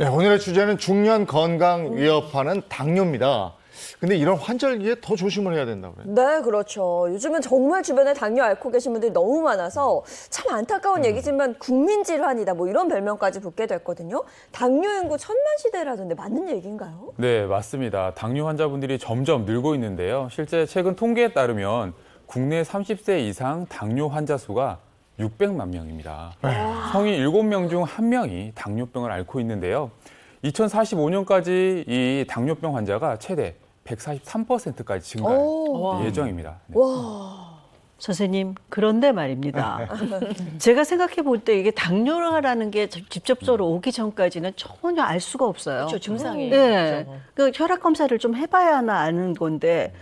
네, 오늘의 주제는 중년 건강 위협하는 당뇨입니다. 근데 이런 환절기에 더 조심을 해야 된다고 그래요. 네, 그렇죠. 요즘은 정말 주변에 당뇨 앓고 계신 분들이 너무 많아서 참 안타까운 얘기지만 국민질환이다 뭐 이런 별명까지 붙게 됐거든요. 당뇨 인구 천만 시대라던데 맞는 얘기인가요? 네, 맞습니다. 당뇨 환자분들이 점점 늘고 있는데요. 실제 최근 통계에 따르면 국내 30세 이상 당뇨 환자 수가 600만 명입니다. 성인 7명 중 1명이 당뇨병을 앓고 있는데요. 2045년까지 이 당뇨병 환자가 최대 143%까지 증가할 예정입니다. 네. 선생님, 그런데 말입니다. 제가 생각해 볼 때 이게 당뇨라는 게 직접적으로 오기 전까지는 전혀 알 수가 없어요. 그렇죠, 증상이. 네. 그렇죠. 그 혈압 검사를 좀 해봐야나 아는 건데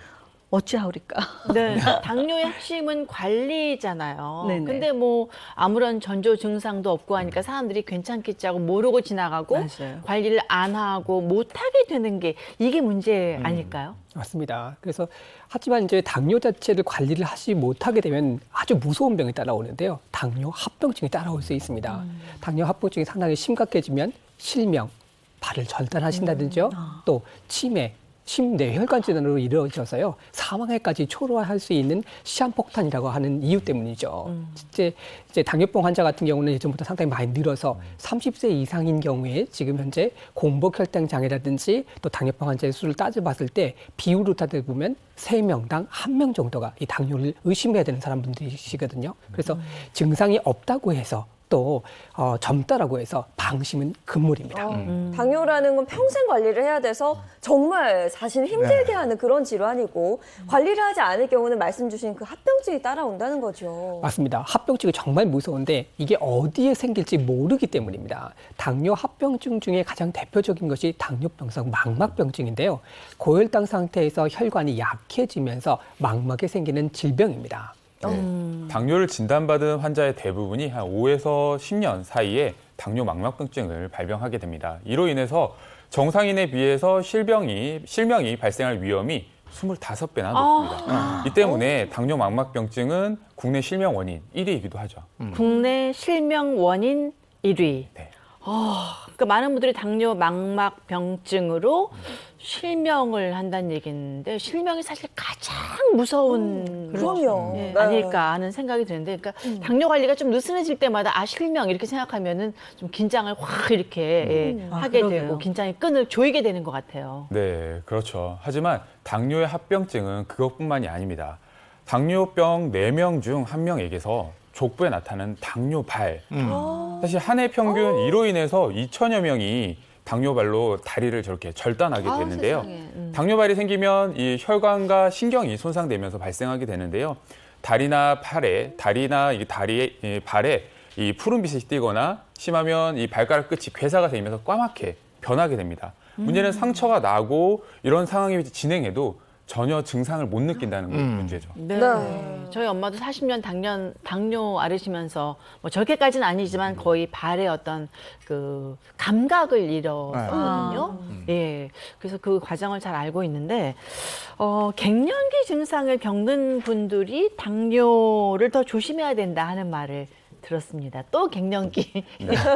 어찌하오리까? 네. 당뇨의 핵심은 관리잖아요. 네네. 근데 뭐 아무런 전조 증상도 없고 하니까 사람들이 괜찮겠지 하고 모르고 지나가고 맞아요. 관리를 안 하고 못하게 되는 게 이게 문제 아닐까요? 맞습니다. 그래서 하지만 이제 당뇨 자체를 관리를 하지 못하게 되면 아주 무서운 병이 따라오는데요. 당뇨 합병증이 따라올 수 있습니다. 당뇨 합병증이 상당히 심각해지면 실명, 발을 절단하신다든지요. 또 치매, 심뇌혈관 질환으로 이루어져서요 사망에까지 초래할 수 있는 시한폭탄이라고 하는 이유 때문이죠. 이제 당뇨병 환자 같은 경우는 예전부터 상당히 많이 늘어서 30세 이상인 경우에 지금 현재 공복혈당 장애라든지 또 당뇨병 환자의 수를 따져봤을 때 비율로 따져보면 3명당 1명 정도가 이 당뇨를 의심해야 되는 사람분들이시거든요. 그래서 증상이 없다고 해서 또 젊다라고 해서 방심은 금물입니다. 당뇨라는 건 평생 관리를 해야 돼서 정말 자신을 힘들게 하는 그런 질환이고 관리를 하지 않을 경우는 말씀 주신 그 합병증이 따라온다는 거죠. 맞습니다. 합병증이 정말 무서운데 이게 어디에 생길지 모르기 때문입니다. 당뇨 합병증 중에 가장 대표적인 것이 당뇨병성 망막병증인데요. 고혈당 상태에서 혈관이 약해지면서 망막에 생기는 질병입니다. 당뇨를 진단받은 환자의 대부분이 한 5에서 10년 사이에 당뇨 망막병증을 발병하게 됩니다. 이로 인해서 정상인에 비해서 실명이 발생할 위험이 25배나 높습니다. 이 때문에 당뇨 망막병증은 국내 실명 원인 1위이기도 하죠. 국내 실명 원인 1위. 네. 그러니까 많은 분들이 당뇨 망막병증으로 실명을 한다는 얘기인데 실명이 사실 가장 무서운 그럼요. 예, 네. 아닐까 하는 생각이 드는데, 그러니까 당뇨 관리가 좀 느슨해질 때마다 실명 이렇게 생각하면은 좀 긴장을 확 이렇게 하게 그러게요. 되고 긴장의 끈을 조이게 되는 것 같아요. 네, 그렇죠. 하지만 당뇨의 합병증은 그것뿐만이 아닙니다. 당뇨병 4명 중 1명에게서 족부에 나타나는 당뇨발. 사실 한 해 평균 이로 인해서 2천여 명이 당뇨발로 다리를 저렇게 절단하게 되는데요. 당뇨발이 생기면 이 혈관과 신경이 손상되면서 발생하게 되는데요. 다리나 발에 이 푸른빛이 띄거나 심하면 이 발가락 끝이 괴사가 되면서 까맣게 변하게 됩니다. 문제는 상처가 나고 이런 상황이 진행해도 전혀 증상을 못 느낀다는 게 문제죠. 네. 네. 저희 엄마도 40년 당뇨 앓으시면서 뭐 저렇게까지는 아니지만 거의 발의 어떤 그 감각을 잃었거든요. 예. 그래서 그 과정을 잘 알고 있는데, 갱년기 증상을 겪는 분들이 당뇨를 더 조심해야 된다 하는 말을 들었습니다. 또 갱년기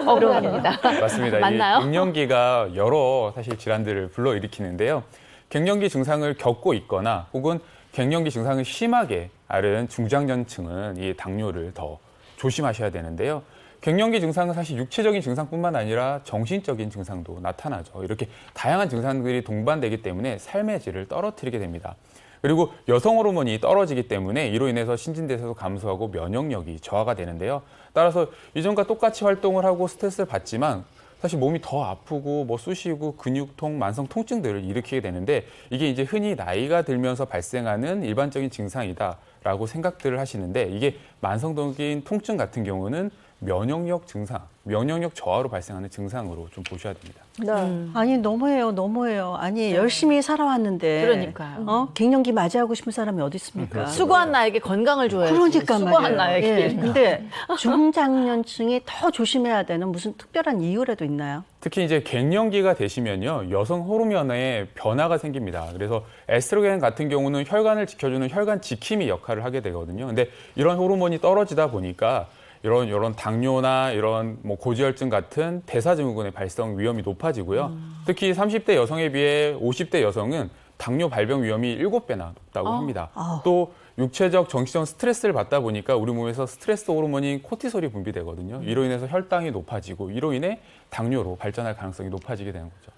어려웁니다. 맞습니다. 맞나요? 이 갱년기가 여러 사실 질환들을 불러일으키는데요. 갱년기 증상을 겪고 있거나 혹은 갱년기 증상을 심하게 앓은 중장년층은 이 당뇨를 더 조심하셔야 되는데요. 갱년기 증상은 사실 육체적인 증상뿐만 아니라 정신적인 증상도 나타나죠. 이렇게 다양한 증상들이 동반되기 때문에 삶의 질을 떨어뜨리게 됩니다. 그리고 여성 호르몬이 떨어지기 때문에 이로 인해서 신진대사도 감소하고 면역력이 저하가 되는데요. 따라서 이전과 똑같이 활동을 하고 스트레스를 받지만 사실 몸이 더 아프고 뭐 쑤시고 근육통, 만성 통증들을 일으키게 되는데 이게 이제 흔히 나이가 들면서 발생하는 일반적인 증상이다라고 생각들을 하시는데 이게 만성적인 통증 같은 경우는 면역력 증상, 면역력 저하로 발생하는 증상으로 좀 보셔야 됩니다. 네. 아니 너무해요. 아니 열심히 살아왔는데. 그러니까요. 갱년기 맞이하고 싶은 사람이 어디 있습니까? 수고한 나에게 건강을 줘야지. 그러니까 수고한 말이에요. 나에게. 예, 근데 중장년층이 더 조심해야 되는 무슨 특별한 이유라도 있나요? 특히 이제 갱년기가 되시면요, 여성 호르몬에 변화가 생깁니다. 그래서 에스트로겐 같은 경우는 혈관을 지켜주는 혈관 지킴이 역할을 하게 되거든요. 근데 이런 호르몬이 떨어지다 보니까 이런 당뇨나 이런 뭐 고지혈증 같은 대사증후군의 발생 위험이 높아지고요. 특히 30대 여성에 비해 50대 여성은 당뇨 발병 위험이 7배나 높다고 합니다. 또 육체적, 정신적 스트레스를 받다 보니까 우리 몸에서 스트레스 호르몬인 코티솔이 분비되거든요. 이로 인해서 혈당이 높아지고 이로 인해 당뇨로 발전할 가능성이 높아지게 되는 거죠.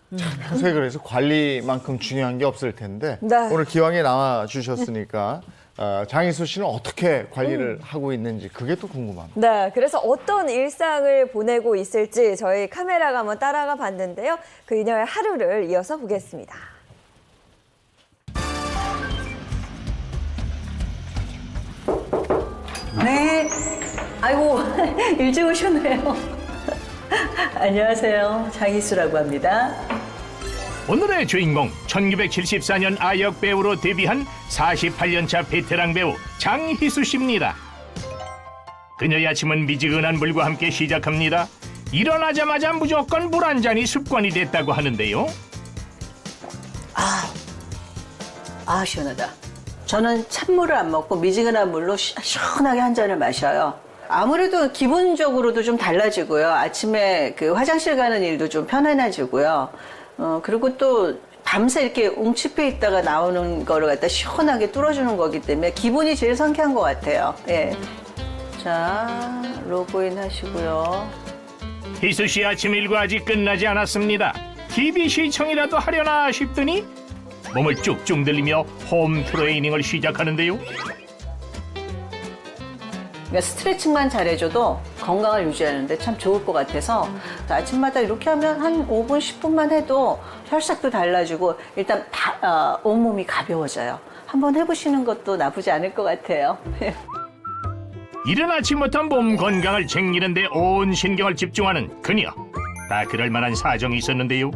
평소에 그래서 관리만큼 중요한 게 없을 텐데 네. 오늘 기왕에 나와 주셨으니까 장희수 씨는 어떻게 관리를 하고 있는지 그게 또 궁금합니다. 네, 그래서 어떤 일상을 보내고 있을지 저희 카메라가 한번 따라가 봤는데요. 그녀의 하루를 이어서 보겠습니다. 네. 아이고, 일찍 오셨네요. 안녕하세요. 장희수라고 합니다. 오늘의 주인공 1974년 아역 배우로 데뷔한 48년차 베테랑 배우 장희수 씨입니다. 그녀의 아침은 미지근한 물과 함께 시작합니다. 일어나자마자 무조건 물 한 잔이 습관이 됐다고 하는데요. 시원하다. 저는 찬물을 안 먹고 미지근한 물로 시원하게 한 잔을 마셔요. 아무래도 기본적으로도 좀 달라지고요. 아침에 그 화장실 가는 일도 좀 편안해지고요. 그리고 또 밤새 이렇게 웅치페 있다가 나오는 거를 갖다 시원하게 뚫어주는 거기 때문에 기분이 제일 상쾌한 것 같아요. 예. 자, 로그인 하시고요. 희수 씨 아침 일과 아직 끝나지 않았습니다. TV 시청이라도 하려나 싶더니 몸을 쭉쭉 들리며 홈 트레이닝을 시작하는데요. 그러니까 스트레칭만 잘해줘도 건강을 유지하는데 참 좋을 것 같아서 아침마다 이렇게 하면 한 5분, 10분만 해도 혈색도 달라지고 일단 온몸이 가벼워져요. 한번 해보시는 것도 나쁘지 않을 것 같아요. 이른 아침부터 몸 건강을 챙기는 데 온 신경을 집중하는 그녀. 다 그럴 만한 사정이 있었는데요.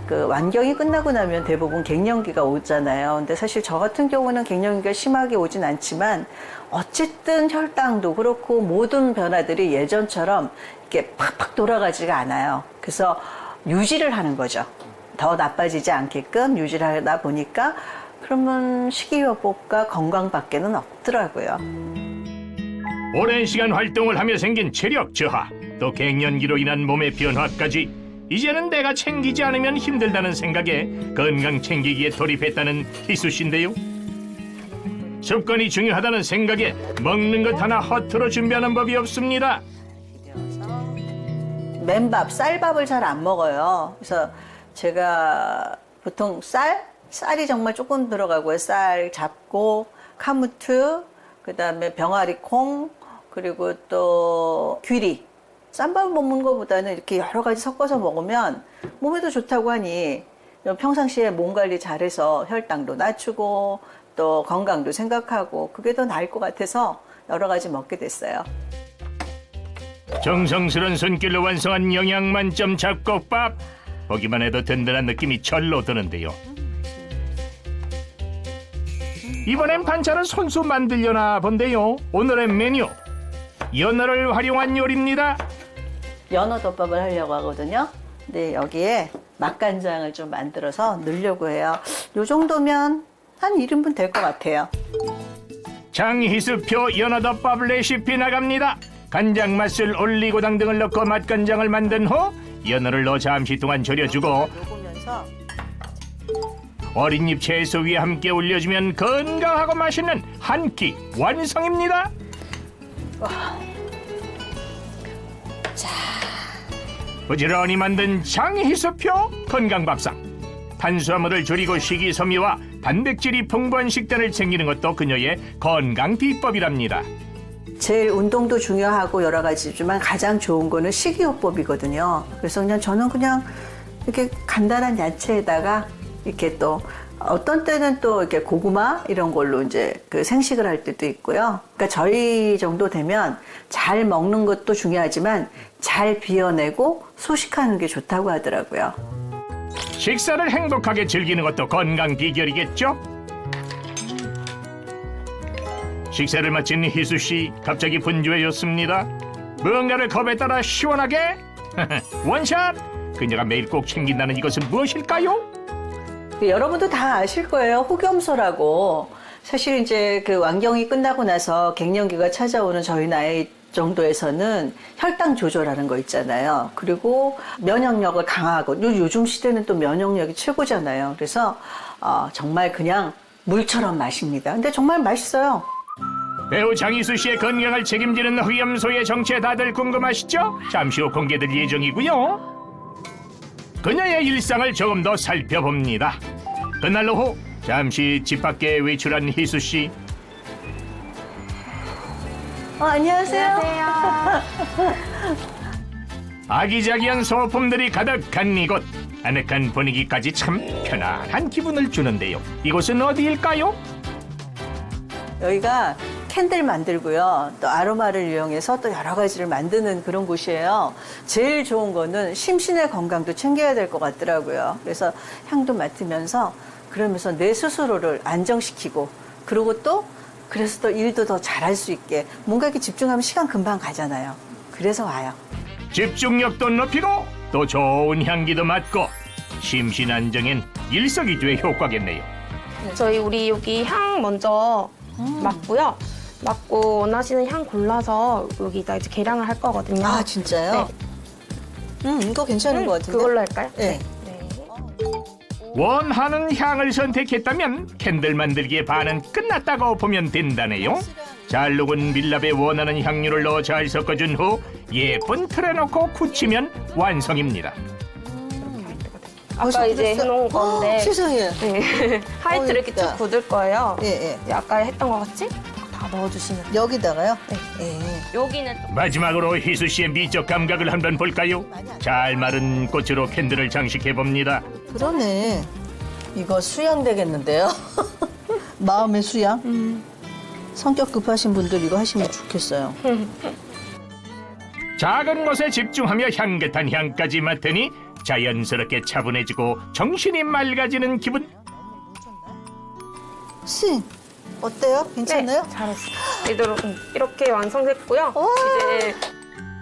그 완경이 끝나고 나면 대부분 갱년기가 오잖아요. 근데 사실 저 같은 경우는 갱년기가 심하게 오진 않지만 어쨌든 혈당도 그렇고 모든 변화들이 예전처럼 이렇게 팍팍 돌아가지가 않아요. 그래서 유지를 하는 거죠. 더 나빠지지 않게끔 유지를 하다 보니까 그러면 식이요법과 건강밖에는 없더라고요. 오랜 시간 활동을 하며 생긴 체력 저하, 또 갱년기로 인한 몸의 변화까지 이제는 내가 챙기지 않으면 힘들다는 생각에 건강 챙기기에 돌입했다는 희수 씨인데요. 습관이 중요하다는 생각에 먹는 것 하나 허투루 준비하는 법이 없습니다. 맨밥, 쌀밥을 잘 안 먹어요. 그래서 제가 보통 쌀이 정말 조금 들어가고요. 쌀 잡고 카무트, 그다음에 병아리콩, 그리고 또 귀리. 쌈밥 먹는 것보다는 이렇게 여러 가지 섞어서 먹으면 몸에도 좋다고 하니 평상시에 몸 관리 잘해서 혈당도 낮추고 또 건강도 생각하고 그게 더 나을 것 같아서 여러 가지 먹게 됐어요. 정성스런 손길로 완성한 영양 만점 잡곡밥. 보기만 해도 든든한 느낌이 절로 드는데요. 이번엔 반찬을 손수 만들려나 본데요. 오늘의 메뉴, 연어를 활용한 요리입니다. 연어 덮밥을 하려고 하거든요. 근데 여기에 맛간장을 좀 만들어서 넣으려고 해요. 요 정도면 한 1인분 될 것 같아요. 장희수표 연어덮밥 레시피 나갑니다. 간장 맛술 올리고당 등을 넣고 맛간장을 만든 후 연어를 넣어 잠시 동안 졸여주고 먹으면서 어린 잎 채소 위에 함께 올려주면 건강하고 맛있는 한 끼 완성입니다. 부지런히 만든 장희수표 건강밥상. 탄수화물을 줄이고 식이섬유와 단백질이 풍부한 식단을 챙기는 것도 그녀의 건강 비법이랍니다. 제일 운동도 중요하고 여러 가지지만 가장 좋은 거는 식이요법이거든요. 그래서 저는 그냥 이렇게 간단한 야채에다가 이렇게 또 어떤 때는 또 이렇게 고구마 이런 걸로 이제 그 생식을 할 때도 있고요. 그러니까 저희 정도 되면 잘 먹는 것도 중요하지만 잘 비워내고 소식하는 게 좋다고 하더라고요. 식사를 행복하게 즐기는 것도 건강 비결이겠죠? 식사를 마친 희수 씨 갑자기 분주해졌습니다. 뭔가를 컵에 따라 시원하게 원샷! 그녀가 매일 꼭 챙긴다는 이것은 무엇일까요? 여러분도 다 아실 거예요. 흑염소라고. 사실 이제 그 완경이 끝나고 나서 갱년기가 찾아오는 저희 나이 정도에서는 혈당 조절하는 거 있잖아요. 그리고 면역력을 강화하고 요즘 시대는 또 면역력이 최고잖아요. 그래서 정말 그냥 물처럼 마십니다. 근데 정말 맛있어요. 배우 장희수 씨의 건강을 책임지는 흑염소의 정체 다들 궁금하시죠? 잠시 후 공개될 예정이고요. 그녀의 일상을 조금 더 살펴봅니다. 그날 오후 잠시 집 밖에 외출한 희수 씨. 안녕하세요. 아기자기한 소품들이 가득한 이곳. 아늑한 분위기까지 참 편안한 기분을 주는데요. 이곳은 어디일까요? 여기가 캔들 만들고요. 또 아로마를 이용해서 또 여러 가지를 만드는 그런 곳이에요. 제일 좋은 거는 심신의 건강도 챙겨야 될 것 같더라고요. 그래서 향도 맡으면서 그러면서 내 스스로를 안정시키고 그리고 또 그래서 또 일도 더 잘할 수 있게 뭔가 이렇게 집중하면 시간 금방 가잖아요. 그래서 와요. 집중력도 높이고 또 좋은 향기도 맡고 심신 안정엔 일석이조의 효과겠네요. 우리 여기 향 먼저 맡고요. 맞고 원하시는 향 골라서 여기다 이제 계량을 할 거거든요. 아, 진짜요? 이거 괜찮은 것 같은데. 그걸로 할까요? 네. 원하는 향을 선택했다면 캔들 만들기의 반은 끝났다고 보면 된다네요. 잘 녹은 밀랍에 원하는 향료를 넣어 잘 섞어준 후 예쁜 틀에 넣고 굳히면 완성입니다. 아까 이제 해놓은 건데 세상에. 네. 하이트를 이렇게 쭉 굳을 거예요. 예. 이제 아까 했던 것 같이 다 넣어주시면 돼요. 여기다가요? 네. 여기는 또 마지막으로 희수 씨의 미적 감각을 한번 볼까요? 잘 마른 꽃으로 캔들을 장식해 봅니다. 그러네. 이거 수양 되겠는데요? 마음의 수양? 성격 급하신 분들 이거 하시면 좋겠어요. 작은 것에 집중하며 향긋한 향까지 맡으니 자연스럽게 차분해지고 정신이 맑아지는 기분. 씨, 어때요? 괜찮아요? 네, 잘했어요. 이렇게 완성됐고요. 이제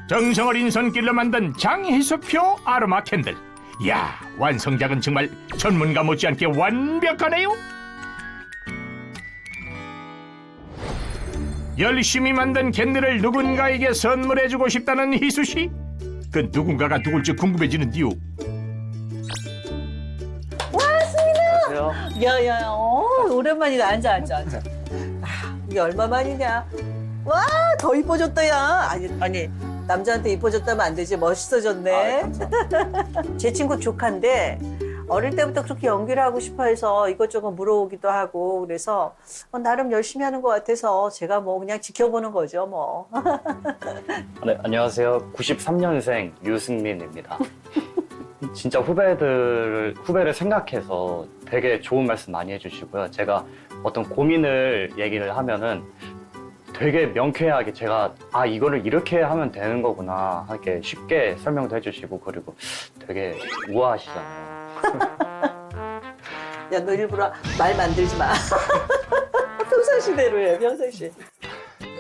정성 어린 손길로 만든 장희수표 아로마 캔들. 이야, 완성작은 정말 전문가 못지않게 완벽하네요. 열심히 만든 캔들을 누군가에게 선물해주고 싶다는 희수씨. 그 누군가가 누굴지 궁금해지는디요. 야야, 오랜만이다. 앉아. 아, 이게 얼마 만이냐? 와, 더 이뻐졌다, 야. 아니, 남자한테 이뻐졌다면 안 되지. 멋있어졌네. 제 친구 조카인데 어릴 때부터 그렇게 연기를 하고 싶어 해서 이것저것 물어오기도 하고 그래서 나름 열심히 하는 것 같아서 제가 뭐 그냥 지켜보는 거죠, 뭐. 네, 안녕하세요. 93년생 유승민입니다. 진짜 후배를 생각해서 되게 좋은 말씀 많이 해주시고요. 제가 어떤 고민을 얘기를 하면은 되게 명쾌하게 제가 이거를 이렇게 하면 되는 거구나 하게 쉽게 설명도 해주시고 그리고 되게 우아하시잖아요. 야, 너 일부러 말 만들지 마. 평상시대로 해, 평상시.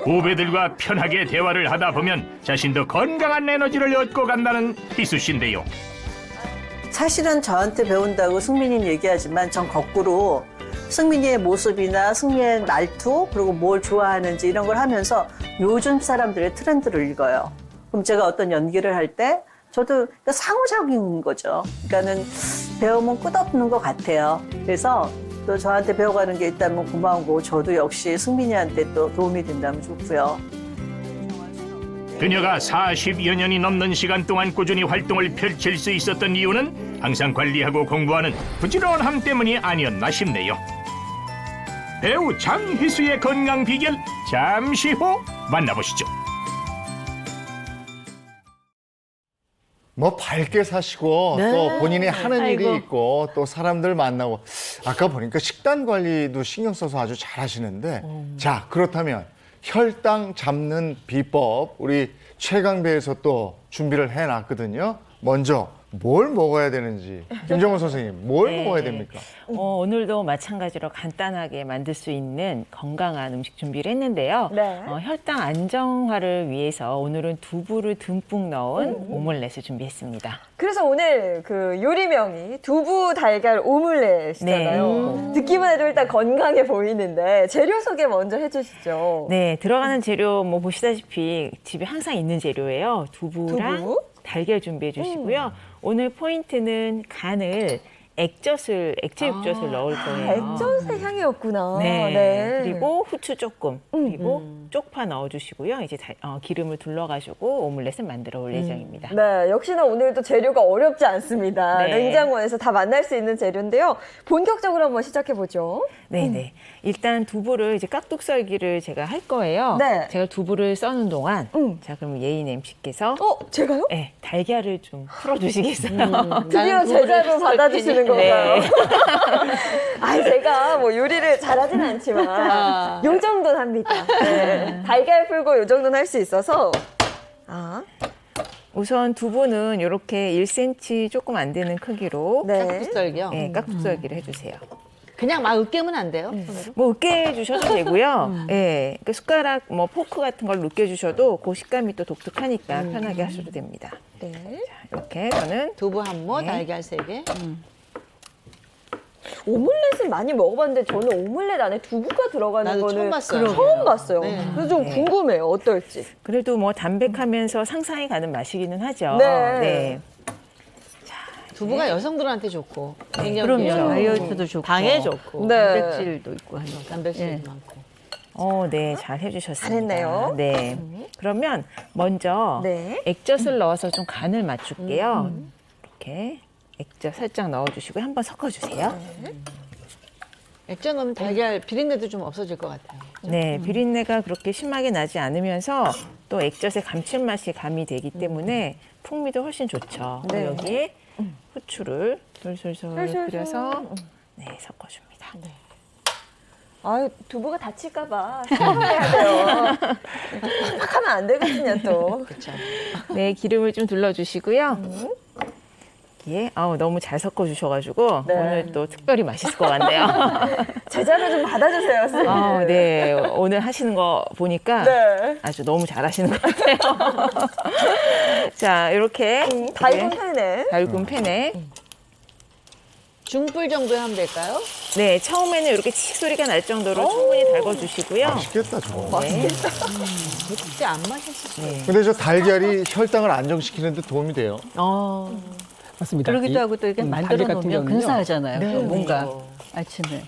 후배들과 편하게 대화를 하다 보면 자신도 건강한 에너지를 얻고 간다는 희수씨인데요. 사실은 저한테 배운다고 승민이는 얘기하지만 전 거꾸로 승민이의 모습이나 승민이의 말투 그리고 뭘 좋아하는지 이런 걸 하면서 요즘 사람들의 트렌드를 읽어요. 그럼 제가 어떤 연기를 할 때 저도 상호작용인 거죠. 그러니까는 배우면 끝없는 것 같아요. 그래서 또 저한테 배워가는 게 있다면 고마운 거고 저도 역시 승민이한테 또 도움이 된다면 좋고요. 그녀가 40여 년이 넘는 시간 동안 꾸준히 활동을 펼칠 수 있었던 이유는 항상 관리하고 공부하는 부지런함 때문이 아니었나 싶네요. 배우 장희수의 건강 비결 잠시 후 만나보시죠. 뭐 밝게 사시고 네. 또 본인이 하는 아이고. 일이 있고 또 사람들 만나고 아까 보니까 식단 관리도 신경 써서 아주 잘 하시는데 자 그렇다면 혈당 잡는 비법 우리 최강배에서 또 준비를 해놨거든요. 먼저 뭘 먹어야 되는지 김정은 선생님 뭘 네. 먹어야 됩니까? 오늘도 마찬가지로 간단하게 만들 수 있는 건강한 음식 준비를 했는데요. 네. 혈당 안정화를 위해서 오늘은 두부를 듬뿍 넣은 오믈렛을 준비했습니다. 그래서 오늘 그 요리명이 두부 달걀 오믈렛이잖아요. 듣기만 해도 일단 건강해 보이는데 재료 소개 먼저 해주시죠. 네, 들어가는 재료 뭐 보시다시피 집에 항상 있는 재료예요. 두부랑 두부? 달걀 준비해 주시고요. 오늘 포인트는 간을 액체 육젓을 넣을 거예요. 액젓의 향이었구나. 네. 그리고 후추 조금, 그리고 쪽파 넣어주시고요. 이제 기름을 둘러가지고 오믈렛을 만들어 올 예정입니다. 네, 역시나 오늘도 재료가 어렵지 않습니다. 네. 냉장고에서 다 만날 수 있는 재료인데요. 본격적으로 한번 시작해 보죠. 네네. 일단 두부를 이제 깍둑썰기를 제가 할 거예요. 네. 제가 두부를 써는 동안, 자, 그럼 예인 MC께서. 제가요? 네, 달걀을 좀 풀어주시겠어요? 드디어 제자로 받아주시는 건가요? 네. 제가 뭐 요리를 잘하진 않지만 요 정도는 합니다. 네. 달걀 풀고 요 정도는 할 수 있어서. 우선 두부는 이렇게 1cm 조금 안 되는 크기로 깍둑썰기요? 네, 깍둑썰기를 해주세요. 그냥 막 으깨면 안 돼요? 뭐 으깨 주셔도 되고요. 예, 그 숟가락, 뭐 포크 같은 걸 으깨 주셔도 그 식감이 또 독특하니까 편하게 하셔도 됩니다. 네. 자, 이렇게 저는 두부 한 모, 달걀 3개. 오믈렛은 많이 먹어봤는데 저는 오믈렛 안에 두부가 들어가는 나도 거는 처음 봤어요. 처음 봤어요. 네. 그래서 좀 궁금해요. 어떨지. 그래도 뭐 담백하면서 상상이 가는 맛이기는 하죠. 네. 두부가 여성들한테 좋고 굉장히 그럼요. 다이어트도 좋고 당에 좋고 네. 단백질도 있고 하는 거. 단백질도 많고. 네, 잘 해주셨습니다. 잘했네요. 네. 그러면 먼저 네. 액젓을 넣어서 좀 간을 맞출게요. 이렇게 액젓 살짝 넣어주시고 한번 섞어주세요. 액젓 넣으면 달걀 비린내도 좀 없어질 것 같아요. 네, 비린내가 그렇게 심하게 나지 않으면서 또 액젓의 감칠맛이 가미되기 때문에 풍미도 훨씬 좋죠. 네. 여기에 후추를 솔솔솔 솔솔솔. 뿌려서 섞어줍니다. 아, 두부가 다칠까봐 생각해야 돼요. 팍팍 하면 안 되거든요, 또. 그렇죠. 네, 기름을 좀 둘러주시고요. 예, 너무 잘 섞어주셔가지고 네. 오늘 또 특별히 맛있을 것 같네요. 제자로 좀 받아주세요, 선생님. 네, 오늘 하시는 거 보니까 네. 아주 너무 잘하시는 것 같아요. 자, 이렇게 달군 팬에. 달군 팬에 중불 정도에 하면 될까요? 네, 처음에는 이렇게 칙 소리가 날 정도로 충분히 달궈주시고요. 맛있겠다, 저거. 맛있겠다. 그때 안 마셨을 때. 근데 저 달걀이 혈당을 안정시키는 데 도움이 돼요. 맞습니다. 그러기도 하고 또 이렇게 달걀 만들어 같은 놓으면 경우는요. 근사하잖아요. 뭔가 아침에.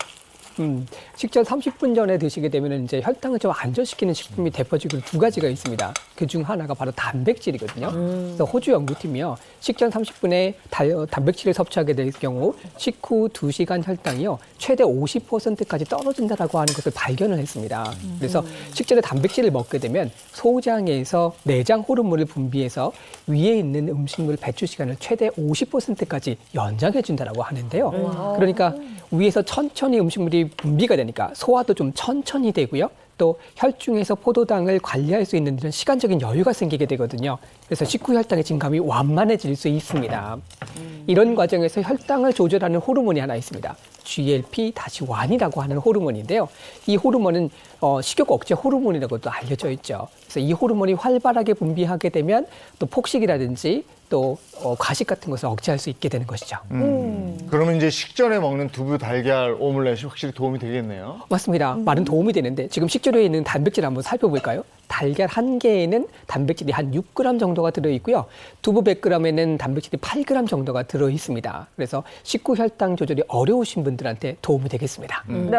식전 30분 전에 드시게 되면 이제 혈당을 좀 안정시키는 식품이 대표적으로 두 가지가 있습니다. 그 중 하나가 바로 단백질이거든요. 그래서 호주 연구팀이요. 식전 30분에 단백질을 섭취하게 될 경우 식후 2시간 혈당이요. 최대 50%까지 떨어진다라고 하는 것을 발견을 했습니다. 그래서 식전에 단백질을 먹게 되면 소장에서 내장 호르몬을 분비해서 위에 있는 음식물 배출 시간을 최대 50%까지 연장해 준다라고 하는데요. 그러니까 위에서 천천히 음식물이 분비가 되니까 소화도 좀 천천히 되고요. 또 혈중에서 포도당을 관리할 수 있는 이런 시간적인 여유가 생기게 되거든요. 그래서 식후 혈당의 증감이 완만해질 수 있습니다. 이런 과정에서 혈당을 조절하는 호르몬이 하나 있습니다. GLP-1이라고 하는 호르몬인데요. 이 호르몬은 식욕 억제 호르몬이라고도 알려져 있죠. 그래서 이 호르몬이 활발하게 분비하게 되면 또 폭식이라든지 또 과식 같은 것을 억제할 수 있게 되는 것이죠. 그러면 이제 식전에 먹는 두부 달걀 오믈렛이 확실히 도움이 되겠네요. 맞습니다. 많은 도움이 되는데 지금 식재료에 있는 단백질 한번 살펴볼까요? 달걀 한 개에는 단백질이 한 6g 정도가 들어있고요. 두부 100g에는 단백질이 8g 정도가 들어있습니다. 그래서 식후 혈당 조절이 어려우신 분들한테 도움이 되겠습니다. 네.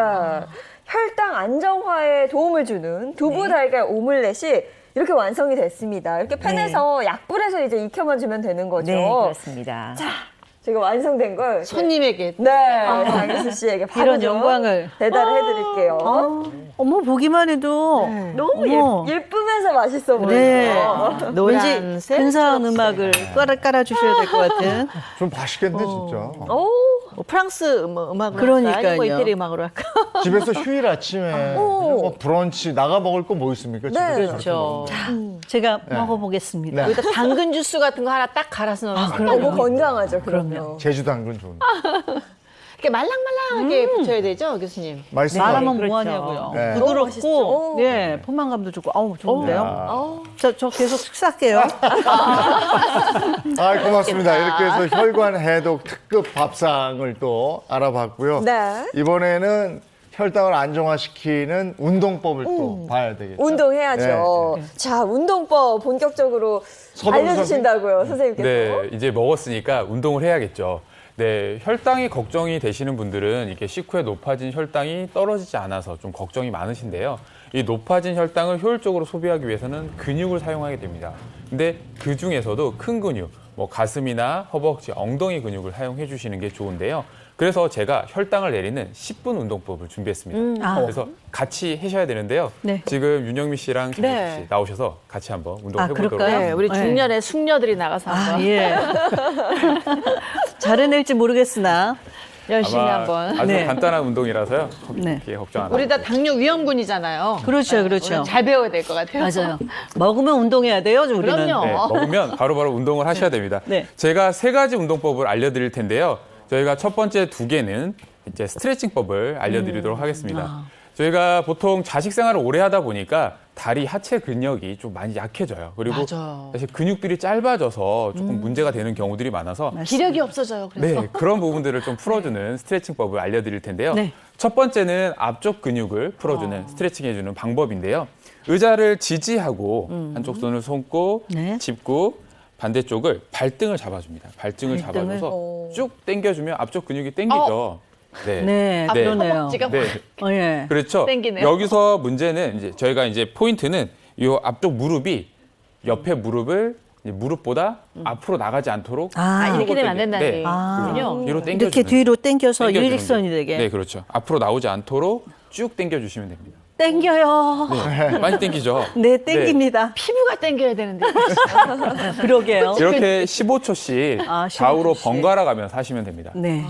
혈당 안정화에 도움을 주는 두부 달걀 오믈렛이 이렇게 완성이 됐습니다. 이렇게 팬에서 약불에서 이제 익혀만 주면 되는 거죠. 네, 그렇습니다. 자, 제가 완성된 걸 손님에게. 네, 장희수 씨에게 바로 이런 좀 영광을. 배달을 해드릴게요. 어머 보기만 해도 너무 어머. 예쁘면서 맛있어 보여요. 네. 왠지 노란색, 근사한 음악을 깔아주셔야 될 것 같은. 좀 맛있겠네, 진짜. 뭐 프랑스 음악으로 그러니까요. 할까요? 아니면 이태리 음악으로 할까? 집에서 휴일 아침에 뭐 브런치 나가 먹을 거 뭐 있습니까? 집에서 네. 저렇게 그렇죠. 먹으면. 제가 먹어보겠습니다. 네. 여기다 당근 주스 같은 거 하나 딱 갈아서 넣으면 너무 건강하죠, 그럼요. 제주 당근 좋은. 이렇게 말랑말랑하게 붙여야 되죠, 교수님? 맛있을 것 말하면 같아요. 뭐하냐고요. 네. 부드럽고, 네, 포만감도 좋고, 아우 좋은데요. 야. 저 계속 식사할게요. 고맙습니다. 이렇게 해서 혈관 해독 특급 밥상을 또 알아봤고요. 네. 이번에는 혈당을 안정화시키는 운동법을 또 봐야 되겠죠. 운동해야죠. 자, 운동법 본격적으로 서동훈 알려주신다고요, 선생님께서. 네, 이제 먹었으니까 운동을 해야겠죠. 네, 혈당이 걱정이 되시는 분들은 이렇게 식후에 높아진 혈당이 떨어지지 않아서 좀 걱정이 많으신데요. 이 높아진 혈당을 효율적으로 소비하기 위해서는 근육을 사용하게 됩니다. 근데 그 중에서도 큰 근육, 뭐 가슴이나 허벅지, 엉덩이 근육을 사용해 주시는 게 좋은데요. 그래서 제가 혈당을 내리는 10분 운동법을 준비했습니다. 그래서 같이 하셔야 되는데요. 네. 지금 윤영미 씨랑 장혜수 네. 씨 나오셔서 같이 한번 운동해 보도록 그럴까요? 네, 우리 중년의 숙녀들이 나가서 한번 예. 잘해낼지 모르겠으나. 열심히 아마 한번. 아주 네. 간단한 운동이라서요. 네. 이렇게 걱정 안 우리 하고. 다 당뇨 위험군이잖아요. 그렇죠, 그렇죠. 우리 잘 배워야 될 것 같아요. 맞아요. 먹으면 운동해야 돼요, 우리는. 그럼요. 네, 먹으면 바로바로 운동을 하셔야 됩니다. 네. 제가 3가지 운동법을 알려드릴 텐데요. 저희가 첫 번째 2개는 이제 스트레칭법을 알려드리도록 하겠습니다. 저희가 보통 자식 생활을 오래 하다 보니까 다리 하체 근력이 좀 많이 약해져요. 그리고 맞아요. 사실 근육들이 짧아져서 조금 문제가 되는 경우들이 많아서 기력이 없어져요. 그래서. 네, 그런 부분들을 좀 풀어주는 스트레칭법을 알려드릴 텐데요. 네. 첫 번째는 앞쪽 근육을 풀어주는 스트레칭 해주는 방법인데요. 의자를 지지하고 한쪽 손을 손고 네. 짚고 반대쪽을 발등을 잡아줍니다. 발등을 발등을? 잡아줘서 쭉 당겨주면 앞쪽 근육이 당기죠. 네, 그러네요. 허벅지가 네. 예. 그렇죠. 당기네요. 여기서 문제는 이제 저희가 이제 포인트는 이 앞쪽 무릎이 옆에 무릎을 이제 무릎보다 앞으로 나가지 않도록 이렇게 되면 안 된다는 네. 얘기군요. 뒤로 당겨주는 이렇게 뒤로 당겨서 당겨주는 일직선이 거. 되게. 네, 그렇죠. 앞으로 나오지 않도록 쭉 당겨주시면 됩니다. 당겨요. 네, 많이 당기죠. 네, 당깁니다. 피부가 당겨야 되는데. 그러게요. 이렇게 15초씩 아, 15 좌우로 초씩. 번갈아 가면서 하시면 됩니다. 네.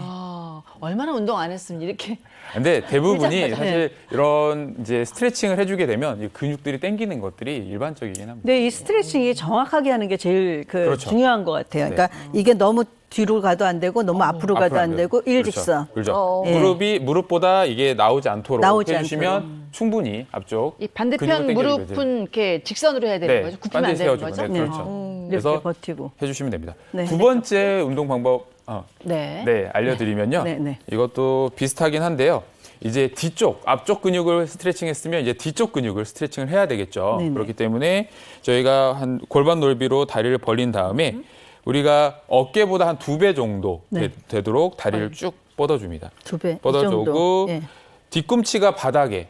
얼마나 운동 안 했으면 이렇게. 근데 대부분이 의자까지. 사실 이런 이제 스트레칭을 해주게 되면 이 근육들이 당기는 것들이 일반적이긴 합니다. 네, 이 스트레칭이 정확하게 하는 게 제일 그렇죠. 중요한 것 같아요. 그러니까 이게 너무 뒤로 가도 안 되고 너무 앞으로 가도 안 되고 일직선. 그렇죠. 예. 무릎보다 이게 나오지 않도록 나오지 해주시면 충분히 앞쪽 이 반대편 근육을 당기는 무릎은 이렇게 직선으로 해야 되는 네, 거죠? 굽히면 안 반드시 되는 세워주고, 거죠? 네, 그렇죠. 이렇게 그래서 버티고. 해주시면 됩니다. 네. 두 번째 운동 방법 네. 네, 알려드리면요. 네, 네. 이것도 비슷하긴 한데요. 이제 앞쪽 근육을 스트레칭했으면 이제 뒤쪽 근육을 스트레칭을 해야 되겠죠. 네네. 그렇기 때문에 저희가 한 골반 넓이로 다리를 벌린 다음에 우리가 어깨보다 한 2배 정도 네. 되도록 다리를 쭉 뻗어줍니다. 2배. 뻗어주고 예. 뒤꿈치가 바닥에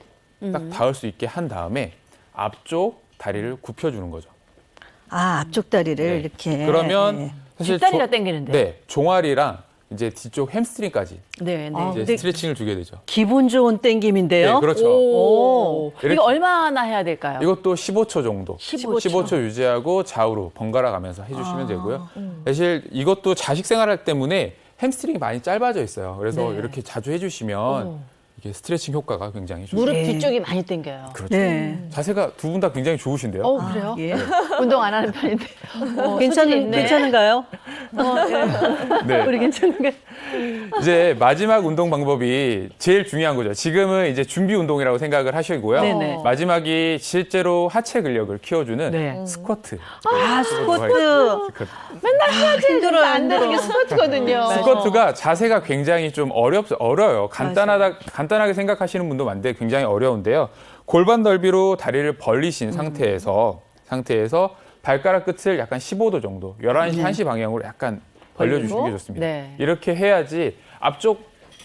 딱 닿을 수 있게 한 다음에 앞쪽 다리를 굽혀주는 거죠. 앞쪽 다리를 네. 이렇게. 그러면 예. 사실 뒷다리가 당기는데. 네, 종아리랑 이제 뒤쪽 햄스트링까지 네, 네. 이제 근데 스트레칭을 주게 되죠. 기분 좋은 땡김인데요. 네, 그렇죠. 오. 이렇게- 이거 얼마나 해야 될까요? 이것도 15초 정도. 15초. 유지하고 좌우로 번갈아 가면서 해주시면 되고요. 사실 이것도 자식 생활할 때문에 햄스트링이 많이 짧아져 있어요. 그래서 네. 이렇게 자주 해주시면 이게 스트레칭 효과가 굉장히 좋습니다. 무릎 뒤쪽이 많이 당겨요. 그렇죠. 네. 자세가 두 분 다 굉장히 좋으신데요. 그래요? 예. 운동 안 하는 편인데. 소질이 있네. 괜찮은가요? 네. 우리 괜찮은가요? 이제 마지막 운동 방법이 제일 중요한 거죠. 지금은 이제 준비 운동이라고 생각을 하시고요. 네네. 마지막이 실제로 하체 근력을 키워주는 네. 스쿼트. 스쿼트. 맨날 해야지. 힘들어요, 안 되는 게 힘들어. 스쿼트거든요. 스쿼트가 자세가 굉장히 좀 어려요. 간단하게 생각하시는 분도 많은데 굉장히 어려운데요. 골반 넓이로 다리를 벌리신 상태에서 발가락 끝을 약간 15도 정도, 11시, 1시 방향으로 약간 벌려주시는 게 좋습니다. 네. 이렇게 해야지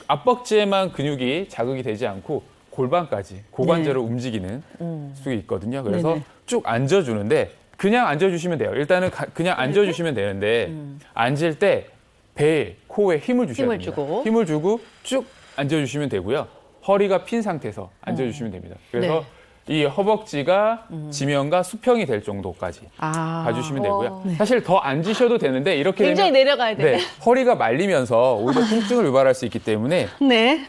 앞벅지에만 근육이 자극이 되지 않고 골반까지 고관절을 움직이는 수 있거든요. 그래서 네네. 쭉 앉아주는데 그냥 앉아주시면 돼요. 일단은 그냥 앉아주시면 되는데 앉을 때 배에, 코에 힘을 주셔야 힘을 됩니다. 주고. 힘을 주고 쭉 앉아주시면 되고요. 허리가 핀 상태에서 앉아주시면 됩니다. 그래서 이 허벅지가 지면과 수평이 될 정도까지 봐주시면 되고요. 사실 더 앉으셔도 되는데 이렇게 굉장히 되면 내려가야 돼. 네, 허리가 말리면서 오히려 통증을 유발할 수 있기 때문에 네.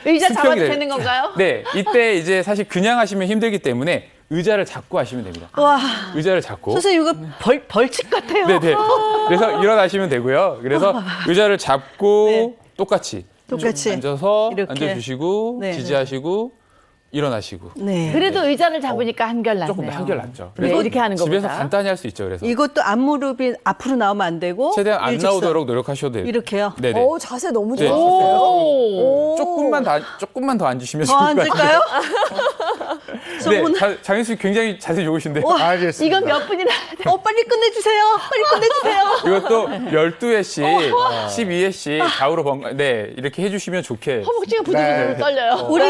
의자 수평이 잡아도 돼요. 되는 건가요? 네, 이때 이제 사실 그냥 하시면 힘들기 때문에 의자를 잡고 하시면 됩니다. 와. 의자를 잡고. 선생님 이거 벌칙 같아요. 네. 그래서 일어나시면 되고요. 그래서 의자를 잡고 똑같이 앉아서 이렇게. 앉아주시고 네. 지지하시고 일어나시고. 네. 그래도 의자를 잡으니까 한결 낫네요. 조금 한결 낫죠. 네, 그래서 이렇게 하는 집에서 것보다. 간단히 할 수 있죠. 그래서 이것도 앞무릎이 앞으로 나오면 안 되고 최대한 안 일직선. 나오도록 노력하셔도 돼요. 이렇게요. 네네. 자세 너무 네. 좋으세요. 조금만 더 앉으시면 더 좋을 것 같아요. 앉을까요? 네, 장인 씨 굉장히 자세 좋으신데요. 알겠습니다. 이건 몇 분이나 빨리 끝내주세요. 빨리 끝내주세요. 이것도 12회씩, 12회씩 좌우로 이렇게 해주시면 좋게. 허벅지가 부들부들 떨려요. 우리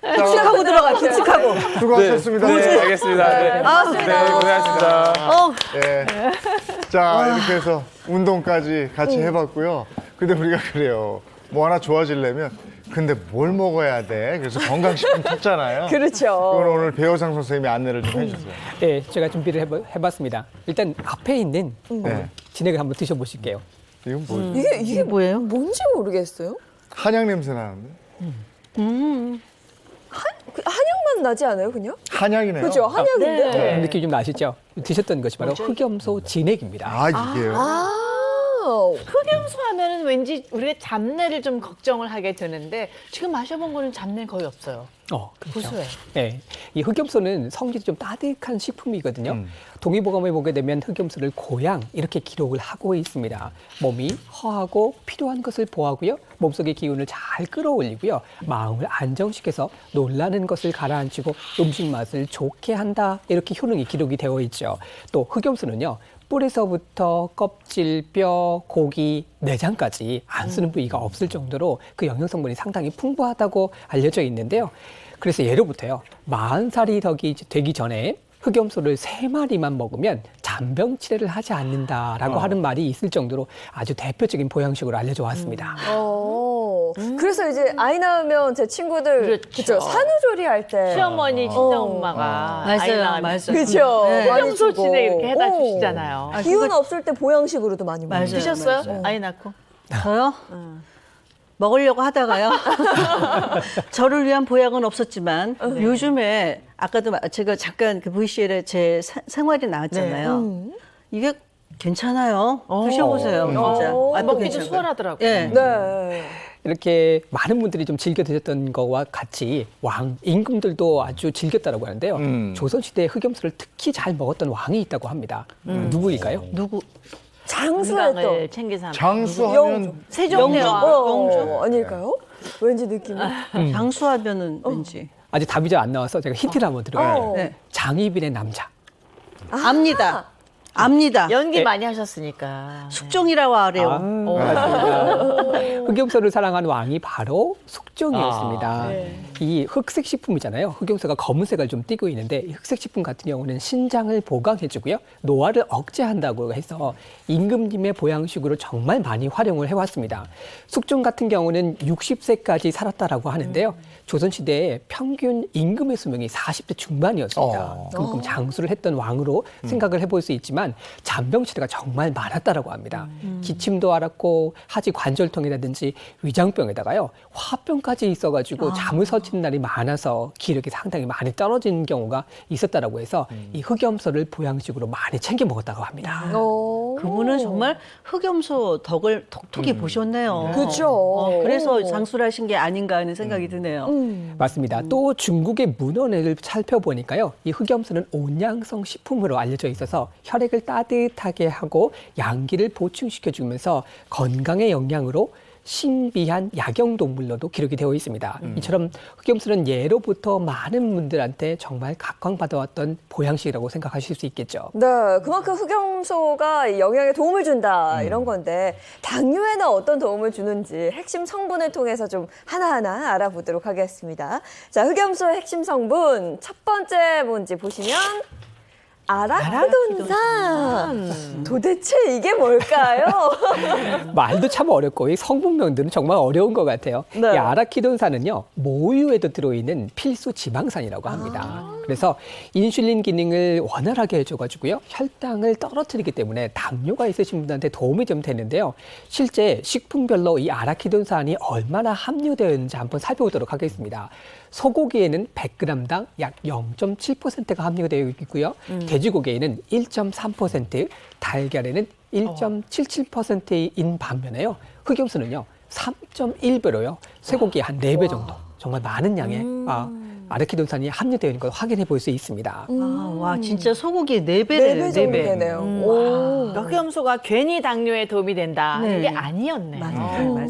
규칙하고 들어가. 규칙하고. 수고하셨습니다. 네, 알겠습니다. 네, 고생하셨습니다. 네. 자, 이렇게 해서 운동까지 같이 해봤고요. 근데 우리가 그래요. 뭐 하나 좋아지려면 근데 뭘 먹어야 돼? 그래서 건강식품 찾잖아요. 그렇죠. 이건 오늘 배호상 선생님이 안내를 좀 해주세요. 네, 제가 준비를 해봤습니다. 일단 앞에 있는 네. 진액을 한번 드셔보실게요. 이건 뭐지? 이게 뭐예요? 뭔지 모르겠어요. 한약 냄새 나는데? 한약만 나지 않아요, 그냥? 한약이네요. 그죠? 한약인데. 느낌 좀 나시죠? 드셨던 것이 바로 흑염소 진액입니다. 아, 이게요? 흑염소 하면은 왠지 우리가 잡내를 좀 걱정을 하게 되는데 지금 마셔본 거는 잡내 거의 없어요. 그렇죠. 고소해. 네, 이 흑염소는 성질이 좀 따뜻한 식품이거든요. 동의보감에 보게 되면 흑염소를 고양 이렇게 기록을 하고 있습니다. 몸이 허하고 필요한 것을 보하고요. 몸속의 기운을 잘 끌어올리고요. 마음을 안정시켜서 놀라는 것을 가라앉히고 음식 맛을 좋게 한다. 이렇게 효능이 기록이 되어 있죠. 또 흑염소는요. 뿔에서부터 껍질, 뼈, 고기, 내장까지 안 쓰는 부위가 없을 정도로 그 영양 성분이 상당히 풍부하다고 알려져 있는데요. 그래서 예로부터요. 40살이 되기 전에 흑염소를 3마리만 먹으면 잔병 치레를 하지 않는다라고 하는 말이 있을 정도로 아주 대표적인 보양식으로 알려져 왔습니다. 그래서 이제 아이 낳으면 제 친구들 그렇죠. 산후조리 할 때 시어머니, 친정엄마가 아이 맞아요, 낳으면 맞아요. 그렇죠. 네. 흑염소 진액 이렇게 해다 주시잖아요. 기운 없을 때 보양식으로도 많이 먹어요. 드셨어요? 맞아요. 아이 낳고? 저요? 먹으려고 하다가요. 저를 위한 보약은 없었지만 요즘에 아까도 제가 잠깐 그 VCL에 제 생활이 나왔잖아요. 이게 괜찮아요. 드셔보세요. 진짜. 먹기도 괜찮고요. 수월하더라고요. 예. 네. 이렇게 많은 분들이 좀 즐겨 드셨던 거와 같이 임금들도 아주 즐겼다고 하는데요. 조선시대에 흑염소를 특히 잘 먹었던 왕이 있다고 합니다. 누구일까요? 누구? 장수했던 건강을 챙기사. 장수하면 세종대왕 아닐까요? 왠지 느낌이. 장수하면은 왠지. 아직 답이 잘 안 나와서 제가 힌트를 한번 드려요. 네. 장희빈의 남자. 압니다. 압니다. 연기 많이 하셨으니까. 숙종이라고 하래요. 맞습니다. 흑염소를 사랑하는 왕이 바로 숙종이었습니다. 이 흑색 식품이잖아요. 흑염소가 검은색을 좀 띠고 있는데 이 흑색 식품 같은 경우는 신장을 보강해주고요. 노화를 억제한다고 해서 임금님의 보양식으로 정말 많이 활용을 해왔습니다. 숙종 같은 경우는 60세까지 살았다라고 하는데요. 조선시대에 평균 임금의 수명이 40대 중반이었습니다. 그만큼 장수를 했던 왕으로 생각을 해볼 수 있지만 잔병치레가 정말 많았다라고 합니다. 기침도 앓았고 하지 관절통이라든지 위장병에다가요. 화병까지 있어가지고 잠을 설치는 날이 많아서 기력이 상당히 많이 떨어지는 경우가 있었다라고 해서 이 흑염소를 보양식으로 많이 챙겨 먹었다고 합니다. 그분은 정말 흑염소 덕을 톡톡히 보셨네요. 그렇죠. 그래서 장수를 하신 게 아닌가 하는 생각이 드네요. 맞습니다. 또 중국의 문헌을 살펴보니까요. 이 흑염소는 온양성 식품으로 알려져 있어서 혈액을 따뜻하게 하고 양기를 보충시켜주면서 건강의 영양으로 신비한 야경동물로도 기록이 되어 있습니다. 이처럼 흑염소는 예로부터 많은 분들한테 정말 각광받아왔던 보양식이라고 생각하실 수 있겠죠. 네, 그만큼 흑염소가 영양에 도움을 준다 이런 건데 당뇨에는 어떤 도움을 주는지 핵심 성분을 통해서 좀 하나하나 알아보도록 하겠습니다. 자, 흑염소의 핵심 성분 첫 번째 뭔지 보시면 아라키돈산. 도대체 이게 뭘까요? 말도 참 어렵고 이 성분명들은 정말 어려운 것 같아요. 네. 이 아라키돈산은요. 모유에도 들어있는 필수 지방산이라고 합니다. 그래서 인슐린 기능을 원활하게 해줘가지고요. 혈당을 떨어뜨리기 때문에 당뇨가 있으신 분들한테 도움이 좀 되는데요. 실제 식품별로 이 아라키돈산이 얼마나 함유되어 있는지 한번 살펴보도록 하겠습니다. 소고기에는 100g당 약 0.7%가 함유되어 있고요. 돼지고기에는 1.3%, 달걀에는 1.77%인 반면에요. 흑염소는요. 3.1배로요. 쇠고기의 한 4배 정도. 정말 많은 양의 아라키돈산이 함유되어 있는 걸 확인해 볼 수 있습니다. 와, 진짜 소고기 4배네요. 4배 정도 되네요. 그러니까 흑염소가 괜히 당뇨에 도움이 된다 하는 게 아니었네.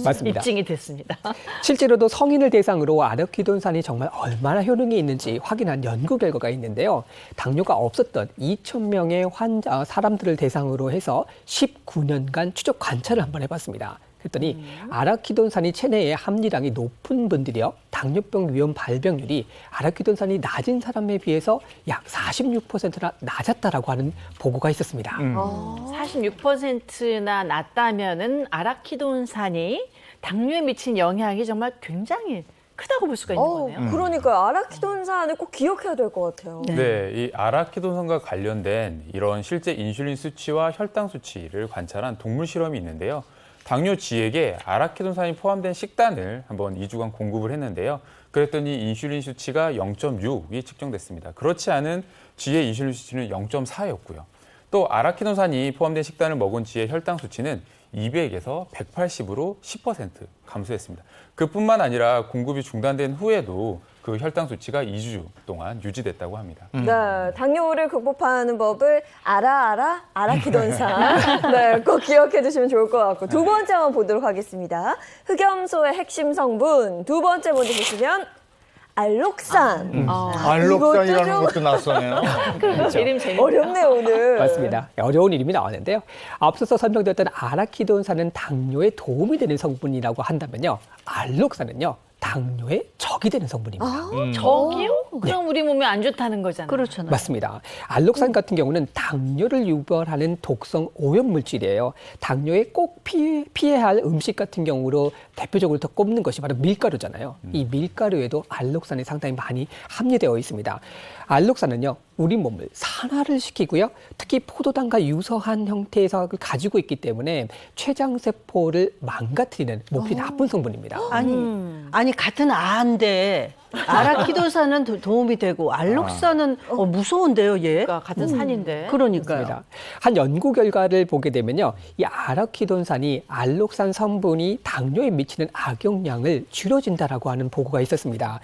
맞습니다. 입증이 됐습니다. 실제로도 성인을 대상으로 아라키돈산이 정말 얼마나 효능이 있는지 확인한 연구 결과가 있는데요. 당뇨가 없었던 2,000명의 사람들을 대상으로 해서 19년간 추적 관찰을 한번 해봤습니다. 그랬더니 아라키돈산이 체내에 함유량이 높은 분들이요. 당뇨병 위험 발병률이 아라키돈산이 낮은 사람에 비해서 약 46%나 낮았다라고 하는 보고가 있었습니다. 46%나 낮다면은 아라키돈산이 당뇨에 미친 영향이 정말 굉장히 크다고 볼 수가 있는 거네요. 그러니까요. 아라키돈산을 꼭 기억해야 될 것 같아요. 네, 이 아라키돈산과 관련된 이런 실제 인슐린 수치와 혈당 수치를 관찰한 동물 실험이 있는데요. 당뇨 쥐에게 아라키돈산이 포함된 식단을 한번 2주간 공급을 했는데요. 그랬더니 인슐린 수치가 0.6이 측정됐습니다. 그렇지 않은 쥐의 인슐린 수치는 0.4였고요. 또 아라키돈산이 포함된 식단을 먹은 쥐의 혈당 수치는 200에서 180으로 10% 감소했습니다. 그뿐만 아니라 공급이 중단된 후에도 그 혈당 수치가 2주 동안 유지됐다고 합니다. 네, 당뇨를 극복하는 법을 아라키돈산. 네, 꼭 기억해 두시면 좋을 것 같고 두 번째 한번 보도록 하겠습니다. 흑염소의 핵심 성분 두 번째 먼저 보시면 알록산. 알록산이라는 이것도 것도 낯서네요. 그렇죠. 이름 재밌다. 어렵네요, 오늘. 맞습니다. 어려운 이름이 나왔는데요. 앞서서 설명드렸던 아라키돈산은 당뇨에 도움이 되는 성분이라고 한다면요. 알록산은요. 당뇨의 적이 되는 성분입니다. 저기요? 그럼 우리 몸에 안 좋다는 거잖아요. 그렇잖아요. 맞습니다. 알록산 같은 경우는 당뇨를 유발하는 독성 오염 물질이에요. 당뇨에 꼭 피해야 할 음식 같은 경우로 대표적으로 더 꼽는 것이 바로 밀가루잖아요. 이 밀가루에도 알록산이 상당히 많이 함유되어 있습니다. 알록산은요, 우리 몸을 산화를 시키고요. 특히 포도당과 유사한 형태에서 가지고 있기 때문에 췌장세포를 망가뜨리는 몹시 나쁜 성분입니다. 아니 같은 아인데 아라키도산은 도움이 되고 알록산은 무서운데요, 얘. 그러니까 같은 산인데. 그러니까요. 맞습니다. 한 연구 결과를 보게 되면요, 이 아라키돈산이 알록산 성분이 당뇨에 미치는 악영향을 줄여준다라고 하는 보고가 있었습니다.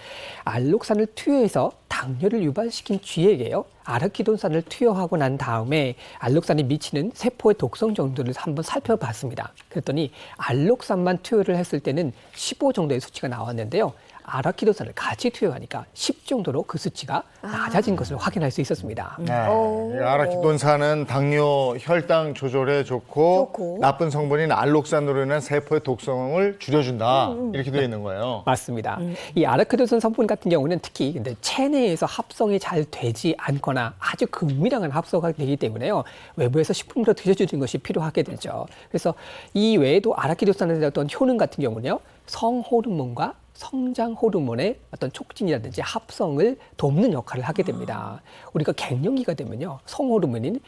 알록산을 투여해서 당뇨를 유발시킨 쥐에게요, 아라키돈산을 투여하고 난 다음에 알록산이 미치는 세포의 독성 정도를 한번 살펴봤습니다. 그랬더니 알록산만 투여를 했을 때는 15 정도의 수치가 나왔는데요. 아라키돈산을 같이 투여하니까 10 정도로 그 수치가 낮아진 것을 확인할 수 있었습니다. 네. 아라키돈산은 당뇨, 혈당 조절에 좋고 나쁜 성분인 알록산으로 인한 세포의 독성을 줄여준다. 이렇게 되어 있는 거예요. 맞습니다. 이 아라키돈산 성분 같은 경우는 특히 근데 체내에서 합성이 잘 되지 않거나 아주 극미량한 합성이 되기 때문에요. 외부에서 식품으로 드셔주는 것이 필요하게 되죠. 그래서 이 외에도 아라키돈산의 어떤 효능 같은 경우는요, 성호르몬과 성장 호르몬의 어떤 촉진이라든지 합성을 돕는 역할을 하게 됩니다. 우리가 갱년기가 되면요, 성호르몬인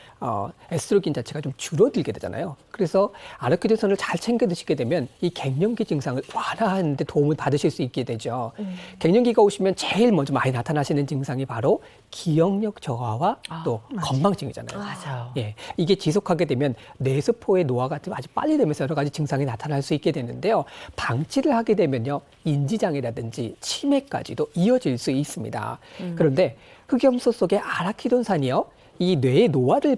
에스트로겐 자체가 좀 줄어들게 되잖아요. 그래서 아라키돈산을 잘 챙겨 드시게 되면 이 갱년기 증상을 완화하는 데 도움을 받으실 수 있게 되죠. 갱년기가 오시면 제일 먼저 많이 나타나시는 증상이 바로 기억력 저하와 또 건망증이잖아요. 맞아요. 예, 이게 지속하게 되면 뇌세포의 노화가 아주 빨리 되면서 여러 가지 증상이 나타날 수 있게 되는데요. 방치를 하게 되면요, 인지장애라든지 치매까지도 이어질 수 있습니다. 그런데 흑염소 속의 아라키돈산이요, 이 뇌의 노화를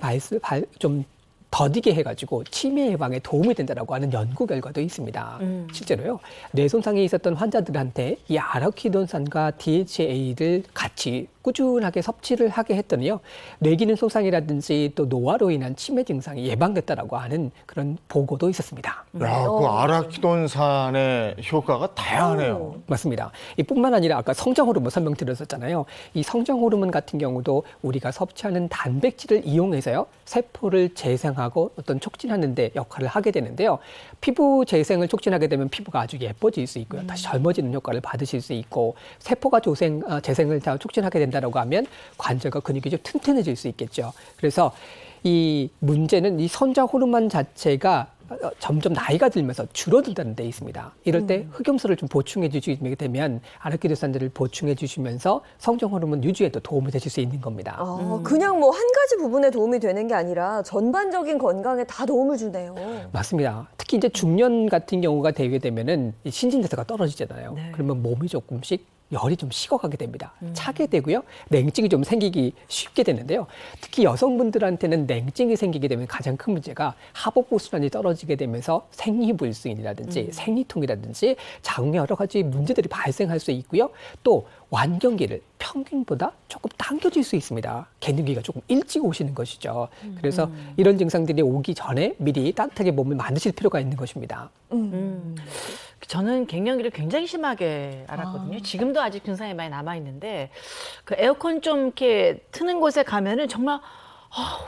좀 더디게 해가지고 치매 예방에 도움이 된다라고 하는 연구 결과도 있습니다. 실제로요, 뇌 손상이 있었던 환자들한테 이 아라키돈산과 DHA를 같이 꾸준하게 섭취를 하게 했더니요, 뇌기능 손상이라든지 또 노화로 인한 치매 증상이 예방됐다라고 하는 그런 보고도 있었습니다. 야, 그 아라키돈산의 효과가 다양하네요. 맞습니다. 이뿐만 아니라 아까 성장 호르몬 설명드렸었잖아요. 이 성장 호르몬 같은 경우도 우리가 섭취하는 단백질을 이용해서요, 세포를 재생하고 어떤 촉진하는 데 역할을 하게 되는데요. 피부 재생을 촉진하게 되면 피부가 아주 예뻐질 수 있고요. 다시 젊어지는 효과를 받으실 수 있고, 세포가 재생을 다 촉진하게 된다라고 하면 관절과 근육이 좀 튼튼해질 수 있겠죠. 그래서 이 문제는 이 성장 호르몬 자체가 점점 나이가 들면서 줄어든다는 데 있습니다. 이럴 때 흑염소를 좀 보충해 주시게 되면 아라키돈산들을 보충해 주시면서 성장 호르몬 유지에도 도움이 되실 수 있는 겁니다. 그냥 뭐 한 가지 부분에 도움이 되는 게 아니라 전반적인 건강에 다 도움을 주네요. 맞습니다. 특히 이제 중년 같은 경우가 되게 되면은 이 신진대사가 떨어지잖아요. 네. 그러면 몸이 조금씩 열이 좀 식어가게 됩니다. 차게 되고요. 냉증이 좀 생기기 쉽게 되는데요. 특히 여성분들한테는 냉증이 생기게 되면 가장 큰 문제가 하복부 순환이 떨어지게 되면서 생리불순이라든지 생리통이라든지 장내 여러 가지 문제들이 발생할 수 있고요. 또 완경기를 평균보다 조금 당겨질 수 있습니다. 갱년기가 조금 일찍 오시는 것이죠. 그래서 이런 증상들이 오기 전에 미리 따뜻하게 몸을 만드실 필요가 있는 것입니다. 저는 갱년기를 굉장히 심하게 앓았거든요. 지금도 아직 증상이 많이 남아 있는데 그 에어컨 좀 이렇게 트는 곳에 가면은 정말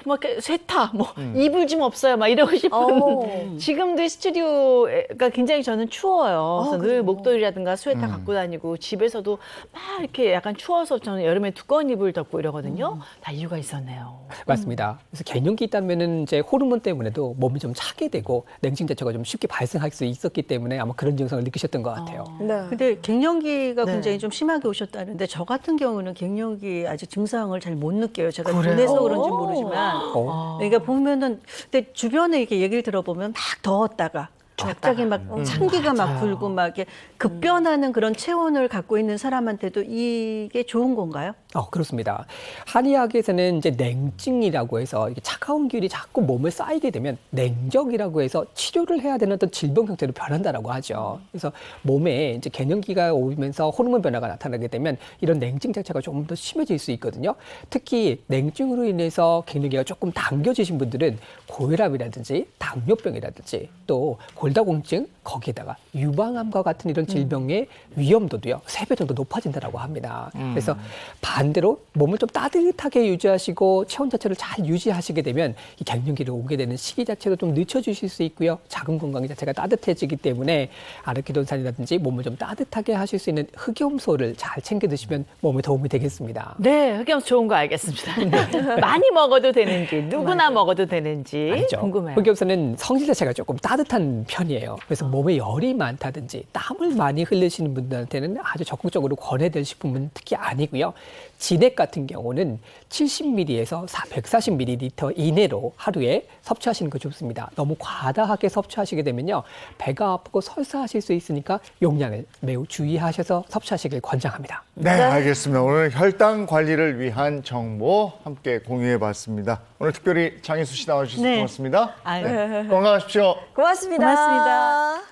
막 이렇게 쇠타, 이불 좀 없어요, 막 이러고 싶은. 지금도 스튜디오가 굉장히 저는 추워요. 그래서 늘 목도리라든가 스웨터 갖고 다니고 집에서도 막 이렇게 약간 추워서 저는 여름에 두꺼운 이불 덮고 이러거든요. 다 이유가 있었네요. 맞습니다. 그래서 갱년기 있다면은 이제 호르몬 때문에도 몸이 좀 차게 되고 냉증 자체가 좀 쉽게 발생할 수 있었기 때문에 아마 그런 증상을 느끼셨던 것 같아요. 근데 갱년기가 굉장히 좀 심하게 오셨다는데 저 같은 경우는 갱년기 아직 증상을 잘 못 느껴요. 제가 보내서 그런지 모르겠어요. 거지만 그러니까 보면은 근데 주변에 이렇게 얘기를 들어보면 막 더웠다가 갑자기 막 찬기가 막 불고 막 이렇게 급변하는 그런 체온을 갖고 있는 사람한테도 이게 좋은 건가요? 그렇습니다. 한의학에서는 이제 냉증이라고 해서 이게 차가운 기운이 자꾸 몸에 쌓이게 되면 냉적이라고 해서 치료를 해야 되는 어떤 질병 형태로 변한다라고 하죠. 그래서 몸에 이제 갱년기가 오면서 호르몬 변화가 나타나게 되면 이런 냉증 자체가 조금 더 심해질 수 있거든요. 특히 냉증으로 인해서 갱년기가 조금 당겨지신 분들은 고혈압이라든지 당뇨병이라든지 또 골다공증 거기에다가 유방암과 같은 이런 질병의 위험도도요 3배 정도 높아진다라고 합니다. 그래서 반대로 몸을 좀 따뜻하게 유지하시고 체온 자체를 잘 유지하시게 되면 이 갱년기를 오게 되는 시기 자체도 좀 늦춰주실 수 있고요. 자궁 건강 자체가 따뜻해지기 때문에 아르키돈산이라든지 몸을 좀 따뜻하게 하실 수 있는 흑염소를 잘 챙겨 드시면 몸에 도움이 되겠습니다. 네, 흑염소 좋은 거 알겠습니다. 많이 먹어도 되는지, 누구나 먹어도 되는지 아니죠. 궁금해요. 흑염소는 성질 자체가 조금 따뜻한 편이에요. 그래서 몸에 열이 많다든지 땀을 많이 흘리시는 분들한테는 아주 적극적으로 권해될 식품은 특히 아니고요. 진액 같은 경우는 70ml에서 140ml 이내로 하루에 섭취하시는 거 좋습니다. 너무 과다하게 섭취하시게 되면요. 배가 아프고 설사하실 수 있으니까 용량을 매우 주의하셔서 섭취하시길 권장합니다. 네, 알겠습니다. 오늘 혈당 관리를 위한 정보 함께 공유해봤습니다. 오늘 특별히 장희수 씨 나와주셔서 네. 고맙습니다. 아유. 네, 건강하십시오. 고맙습니다. 고맙습니다.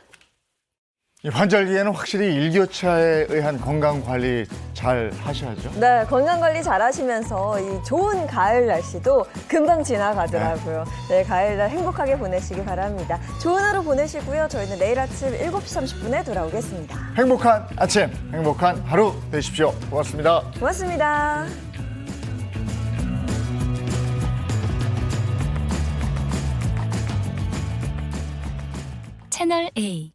이 환절기에는 확실히 일교차에 의한 건강 관리 잘 하셔야죠. 네, 건강 관리 잘 하시면서 이 좋은 가을 날씨도 금방 지나가더라고요. 네, 가을날 행복하게 보내시기 바랍니다. 좋은 하루 보내시고요. 저희는 내일 아침 7시 30분에 돌아오겠습니다. 행복한 아침, 행복한 하루 되십시오. 고맙습니다. 고맙습니다. 채널 A